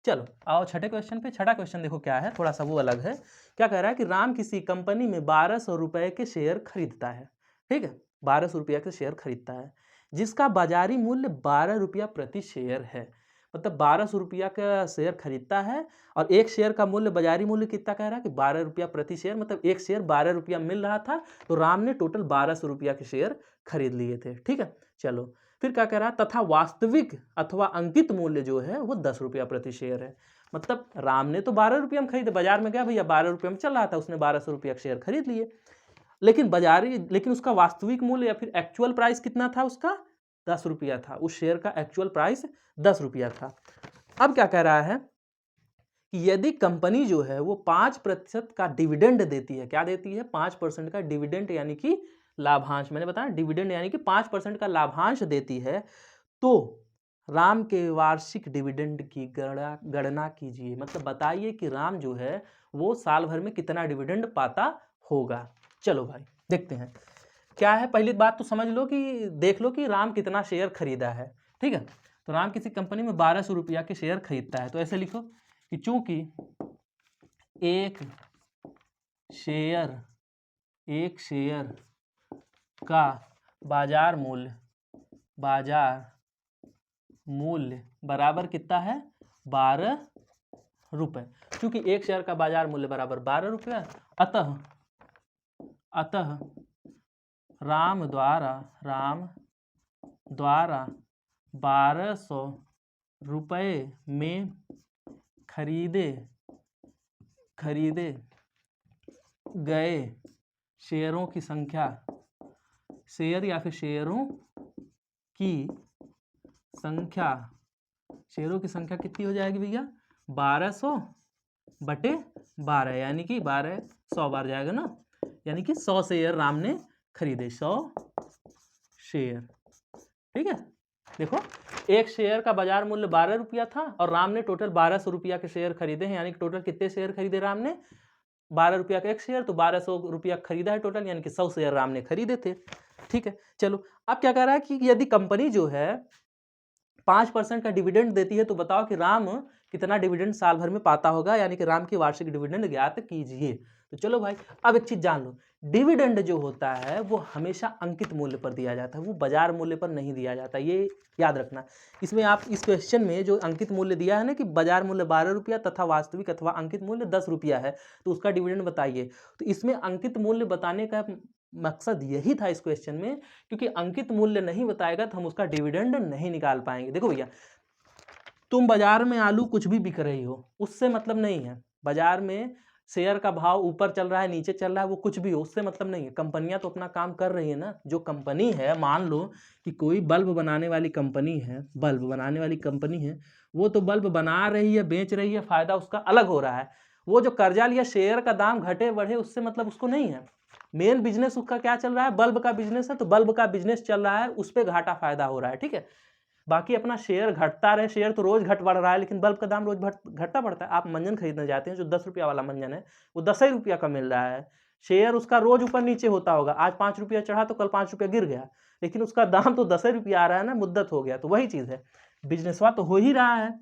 चलो आओ छठे क्वेश्चन पे। छठा क्वेश्चन देखो क्या है, थोड़ा सा वो अलग है। क्या कह रहा है कि राम किसी कंपनी में 1200 रुपये के शेयर खरीदता है। ठीक है, 1200 रुपया के शेयर खरीदता है जिसका बाजारी मूल्य 12 रुपया प्रति शेयर है। मतलब 1200 रुपया का शेयर खरीदता है और एक शेयर का मूल्य, बाजारी मूल्य कितना कह रहा है कि 12 रुपया प्रति शेयर, मतलब एक शेयर 12 रुपया मिल रहा था तो राम ने टोटल 1200 रुपया के शेयर खरीद लिए थे। ठीक है, चलो फिर क्या कह रहा है, तथा वास्तविक अथवा अंकित मूल्य जो है वो 10 रुपया प्रति शेयर है। मतलब राम ने तो 12 रुपया में खरीदे, बाजार में गया भैया 12 रुपया में चल रहा था, उसने 1200 रुपया के शेयर खरीद लिए, लेकिन उसका वास्तविक मूल्य या फिर एक्चुअल प्राइस कितना था उसका, 10 रुपया था। उस शेयर का एक्चुअल प्राइस 10 रुपया था। अब क्या कह रहा है कि यदि कंपनी जो है वो 5% का डिविडेंड देती है, क्या देती है, 5% का डिविडेंड यानी कि लाभांश, मैंने बताया डिविडेंड यानी कि 5% का लाभांश देती है, तो राम के वार्षिक डिविडेंड की गणना कीजिए। मतलब बताइए कि राम जो है वो साल भर में कितना डिविडेंड पाता होगा। चलो भाई देखते हैं क्या है। पहली बात तो समझ लो कि देख लो कि राम कितना शेयर खरीदा है, ठीक है। तो राम किसी कंपनी में 1200 रुपया के शेयर खरीदता है, तो ऐसे लिखो कि चूंकि एक शेयर का बाजार मूल्य बराबर कितना है, 12 रुपए। क्योंकि एक शेयर का बाजार मूल्य बराबर 12 रुपये, अतः राम द्वारा 1200 रुपये में खरीदे गए शेयरों की संख्या, शेयर या फिर शेयरों की संख्या कितनी हो जाएगी भैया, 1200 बटे 12 यानी कि 1200 बार जाएगा ना, यानी कि 100 शेयर राम ने खरीदे, 100 शेयर, ठीक है। देखो एक शेयर का बाजार मूल्य 12 रुपया था और राम ने टोटल 1200 रुपया के शेयर खरीदे हैं, यानी कि टोटल कितने शेयर खरीदे राम ने, 12 रुपया का एक शेयर, तो 1200 रुपया खरीदा है टोटल, यानी कि 100 शेयर राम ने खरीदे थे, ठीक है। चलो अब क्या कह रहा है कि यदि कंपनी जो है 5% का डिविडेंड देती है, तो बताओ कि राम कितना डिविडेंड साल भर में पाता होगा, यानी कि राम की वार्षिक डिविडेंड ज्ञात कीजिए। तो चलो भाई अब एक चीज जान लो, डिविडेंड जो होता है वो हमेशा अंकित मूल्य पर दिया जाता है, वो बाजार मूल्य पर नहीं दिया जाता, ये याद रखना। इसमें आप इस क्वेश्चन में जो अंकित मूल्य दिया है ना कि बाजार मूल्य 12 रुपया तथा वास्तविक अथवा अंकित मूल्य 10 रुपया है, तो उसका डिविडेंड बताइए। तो इसमें अंकित मूल्य बताने का मकसद यही था इस क्वेश्चन में, क्योंकि अंकित मूल्य नहीं बताएगा तो हम उसका डिविडेंड नहीं निकाल पाएंगे। देखो भैया, तुम बाजार में आलू कुछ भी बिक रही हो, उससे मतलब नहीं है, बाजार में शेयर का भाव ऊपर चल रहा है नीचे चल रहा है, वो कुछ भी हो, उससे मतलब नहीं है। कंपनियां तो अपना काम कर रही है ना। जो कंपनी है, मान लो कि कोई बल्ब बनाने वाली कंपनी है, वो तो बल्ब बना रही है, बेच रही है, फायदा उसका अलग हो रहा है। वो जो कर्जा लिया, शेयर का दाम घटे बढ़े, उससे मतलब उसको नहीं है। मेन बिजनेस उसका क्या चल रहा है, बल्ब का बिजनेस है, तो बल्ब का बिजनेस चल रहा है, उस पर घाटा फायदा हो रहा है, ठीक है। बाकी अपना शेयर घटता रहे, शेयर तो रोज घट बढ़ रहा है, लेकिन बल्ब का दाम रोज घटता बढ़ता है। आप मंजन खरीदने जाते हैं, जो 10 रुपया वाला मंजन है वो 10 ही रुपया का मिल रहा है, शेयर उसका रोज ऊपर नीचे होता होगा, आज 5 रुपया चढ़ा तो कल 5 रुपया गिर गया, लेकिन उसका दाम तो 10 रुपया आ रहा है ना, मुद्दत हो गया। तो वही चीज है, बिजनेसवा तो हो ही रहा है।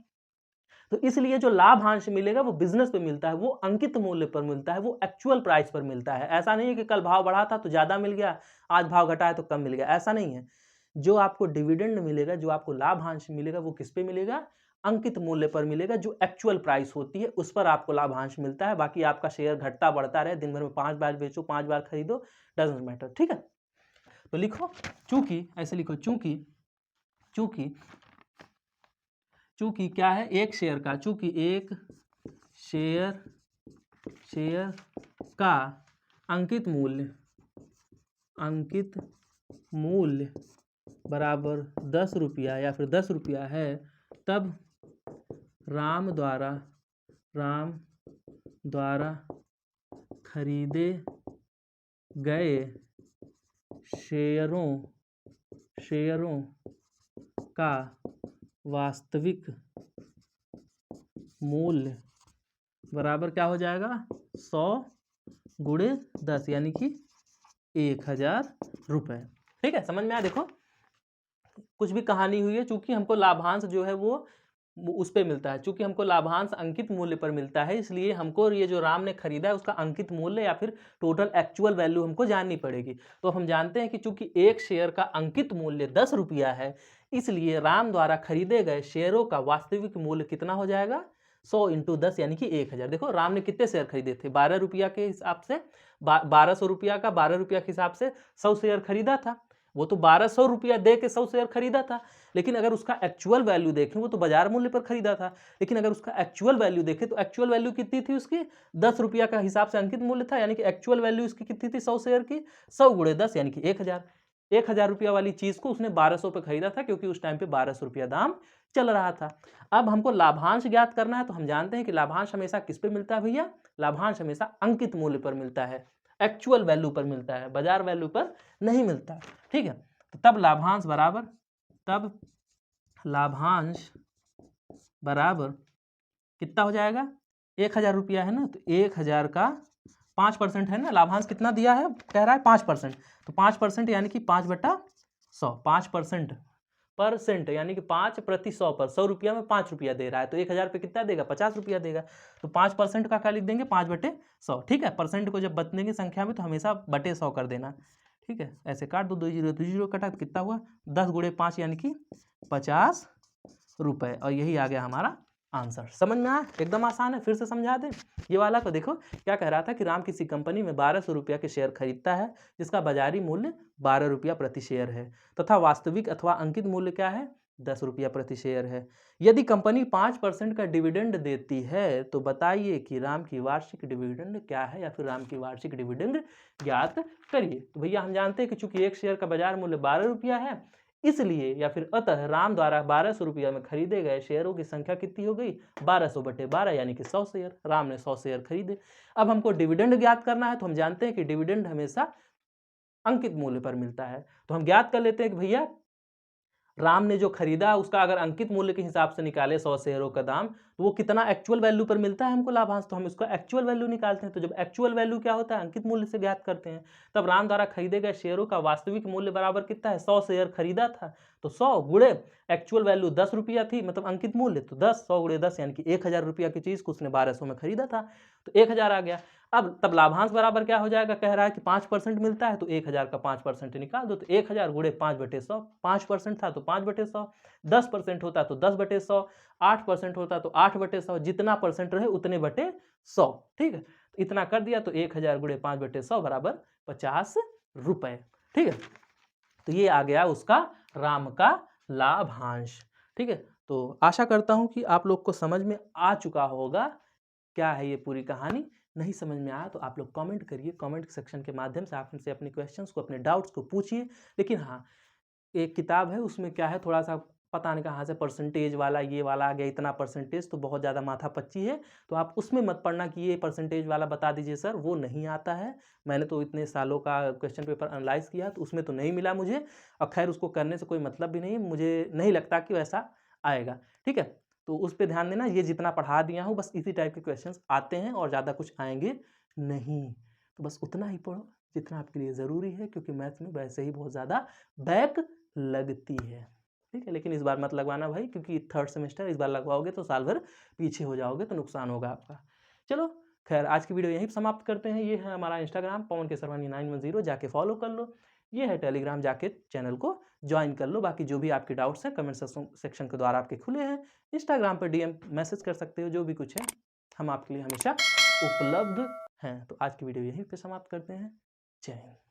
तो इसलिए जो लाभांश मिलेगा वो बिजनेस पे मिलता है, वो अंकित मूल्य पर मिलता है, वो एक्चुअल प्राइस पर मिलता है। ऐसा नहीं है कि कल भाव बढ़ा था तो ज्यादा मिल गया, आज भाव घटा है तो कम मिल गया, ऐसा नहीं है। जो आपको डिविडेंड मिलेगा, जो आपको लाभांश मिलेगा, वो किस पे मिलेगा, अंकित मूल्य पर मिलेगा, जो एक्चुअल प्राइस होती है उस पर आपको लाभांश मिलता है। बाकी आपका शेयर घटता बढ़ता रहे, दिन भर में 5 बार बेचो, 5 बार खरीदो, डजंट मैटर, ठीक है। तो लिखो चूंकि, ऐसे लिखो चूंकि क्या है, एक शेयर का, चूंकि एक शेयर का अंकित मूल्य बराबर 10 रुपया या फिर 10 रुपया है, तब राम द्वारा खरीदे गए शेयरों का वास्तविक मूल्य बराबर क्या हो जाएगा, 100 गुणे 10 यानी कि 1000 रुपये, ठीक है। समझ में आया। देखो कुछ भी कहानी हुई है, चूंकि हमको लाभांश जो है वो उस पे मिलता है, चूंकि हमको लाभांश अंकित मूल्य पर मिलता है, इसलिए हमको ये जो राम ने खरीदा है उसका अंकित मूल्य या फिर टोटल एक्चुअल वैल्यू हमको जाननी पड़ेगी। तो हम जानते हैं कि चूंकि एक शेयर का अंकित मूल्य 10 रुपया है, इसलिए राम द्वारा खरीदे गए शेयरों का वास्तविक मूल्य कितना हो जाएगा, 100 × 10 यानी कि 1000। देखो राम ने कितने शेयर खरीदे थे, 12 रुपया के हिसाब से, 1200 रुपया का 12 रुपया के हिसाब से 100 शेयर खरीदा था। वो तो 1200 रुपया दे के 100 शेयर खरीदा था, लेकिन अगर उसका एक्चुअल वैल्यू देखें, वो तो बाजार मूल्य पर खरीदा था, लेकिन अगर उसका एक्चुअल वैल्यू देखें तो एक्चुअल वैल्यू कितनी थी उसकी, 10 रुपया का हिसाब से अंकित मूल्य था, यानी कि एक्चुअल वैल्यू उसकी कितनी थी 100 शेयर की, 100 × 10 यानी कि 1000। 1000 रुपया वाली चीज को उसने 1200 पे खरीदा था, क्योंकि उस टाइम पे 1200 रुपया दाम चल रहा था। अब हमको लाभांश ज्ञात करना है, तो हम जानते हैं कि लाभांश हमेशा किस पे मिलता है भैया, लाभांश हमेशा अंकित मूल्य पर मिलता है, एक्चुअल वैल्यू पर मिलता है, बाजार वैल्यू पर नहीं मिलता। ठीक है, तो तब लाभांश बराबर कितना हो जाएगा, 1000 रुपया है ना, तो 1000 का 5% है ना, लाभांश कितना दिया है, कह रहा है 5%, तो 5% यानी कि 5/100, 5% यानी कि 5/100 पर 100 रुपया में 5 रुपया दे रहा है, तो 1000 पे कितना देगा, 50 रुपया देगा, तो 5% का क्या लिख देंगे, 5/100। ठीक है, परसेंट को जब बदलेंगे संख्या में तो हमेशा बटे 100 कर देना। ठीक है, ऐसे काट दो, 2 जीरो कटा तो कितना हुआ, 10 गुणे 5 यानी कि 50 रुपए, और यही आ गया हमारा आंसर। समझ में आया, एकदम आसान है, फिर से समझा दें। ये वाला को देखो, क्या कह रहा था कि राम किसी कंपनी में 1200 रुपया के शेयर खरीदता है, जिसका बाजारी मूल्य 12 रुपया प्रति शेयर है, तथा वास्तविक अथवा अंकित मूल्य क्या है, 10 रुपया प्रति शेयर है। यदि कंपनी 5% का डिविडेंड देती है, तो बताइए कि राम की वार्षिक डिविडेंड क्या है, या फिर राम की वार्षिक डिविडेंड ज्ञात करिए। तो भैया हम जानते हैं कि चूंकि एक शेयर का बाजार मूल्य 12 रुपया है, इसलिए या फिर अतः राम द्वारा 1200 रुपया में खरीदे गए शेयरों की संख्या कितनी हो गई, 1200/12 यानी कि 100 शेयर। राम ने 100 शेयर खरीदे। अब हमको डिविडेंड ज्ञात करना है, तो हम जानते हैं कि डिविडेंड हमेशा अंकित मूल्य पर मिलता है, तो हम ज्ञात कर लेते हैं कि भैया राम ने जो खरीदा उसका अगर अंकित मूल्य के हिसाब से निकाले 100 शेयरों का दाम, तो वो कितना एक्चुअल वैल्यू पर मिलता है हमको लाभांश, तो हम इसका एक्चुअल वैल्यू निकालते हैं। तो जब एक्चुअल वैल्यू क्या होता है, अंकित मूल्य से ज्ञात करते हैं। तब राम द्वारा खरीदे गए शेयरों का वास्तविक मूल्य बराबर कितना है, 100 शेयर खरीदा था, तो 100 गुणे एक्चुअल वैल्यू 10 रुपया थी, मतलब अंकित मूल्य, तो 10, 100 गुणे 10 यानी कि 1000 रुपया की चीज को उसने 1200 में खरीदा था, तो 1000 आ गया। अब तब लाभांश बराबर क्या हो जाएगा, कह रहा है कि 5% मिलता है, तो 1000 का 5% निकाल दो, तो 1000 गुणे 5/100, 5% था तो 5/100, 10% होता तो 10/100, 8% होता तो 8/100, जितना परसेंट रहे उतने बटे 100। ठीक है, तो इतना कर दिया, तो 1000 गुणे 5/100 बराबर 50 रुपए। ठीक है, तो ये आ गया उसका राम का लाभांश। ठीक है, तो आशा करता हूं कि आप लोग को समझ में आ चुका होगा क्या है ये पूरी कहानी। नहीं समझ में आया तो आप लोग कमेंट करिए, कमेंट सेक्शन के माध्यम से आप हमसे अपने क्वेश्चंस को, अपने डाउट्स को पूछिए। लेकिन हाँ, एक किताब है उसमें क्या है, थोड़ा सा पता नहीं कहाँ से परसेंटेज वाला ये वाला आ गया, इतना परसेंटेज, तो बहुत ज़्यादा माथा पच्ची है, तो आप उसमें मत पढ़ना कि ये परसेंटेज वाला बता दीजिए सर, वो नहीं आता है। मैंने तो इतने सालों का क्वेश्चन पेपर एनालाइज किया, तो उसमें तो नहीं मिला मुझे, और खैर उसको करने से कोई मतलब भी नहीं, मुझे नहीं लगता कि वैसा आएगा। ठीक है, तो उस पर ध्यान देना, ये जितना पढ़ा दिया हूँ बस इसी टाइप के क्वेश्चंस आते हैं और ज़्यादा कुछ आएंगे नहीं, तो बस उतना ही पढ़ो जितना आपके लिए ज़रूरी है, क्योंकि मैथ्स में वैसे ही बहुत ज़्यादा बैक लगती है। ठीक है, लेकिन इस बार मत लगवाना भाई, क्योंकि 3rd सेमेस्टर इस बार लगवाओगे तो साल भर पीछे हो जाओगे, तो नुकसान होगा आपका। चलो खैर, आज की वीडियो यहीं समाप्त करते हैं। ये है हमारा इंस्टाग्राम पवन केसरवानी 910, जाके फॉलो कर लो। ये है टेलीग्राम, जाके चैनल को ज्वाइन कर लो। बाकी जो भी आपके डाउट्स हैं कमेंट सेक्शन के द्वारा आपके खुले हैं। इंस्टाग्राम पर DM मैसेज कर सकते हो, जो भी कुछ है हम आपके लिए हमेशा उपलब्ध हैं। तो आज की वीडियो यहीं पे समाप्त करते हैं। जय हिंद।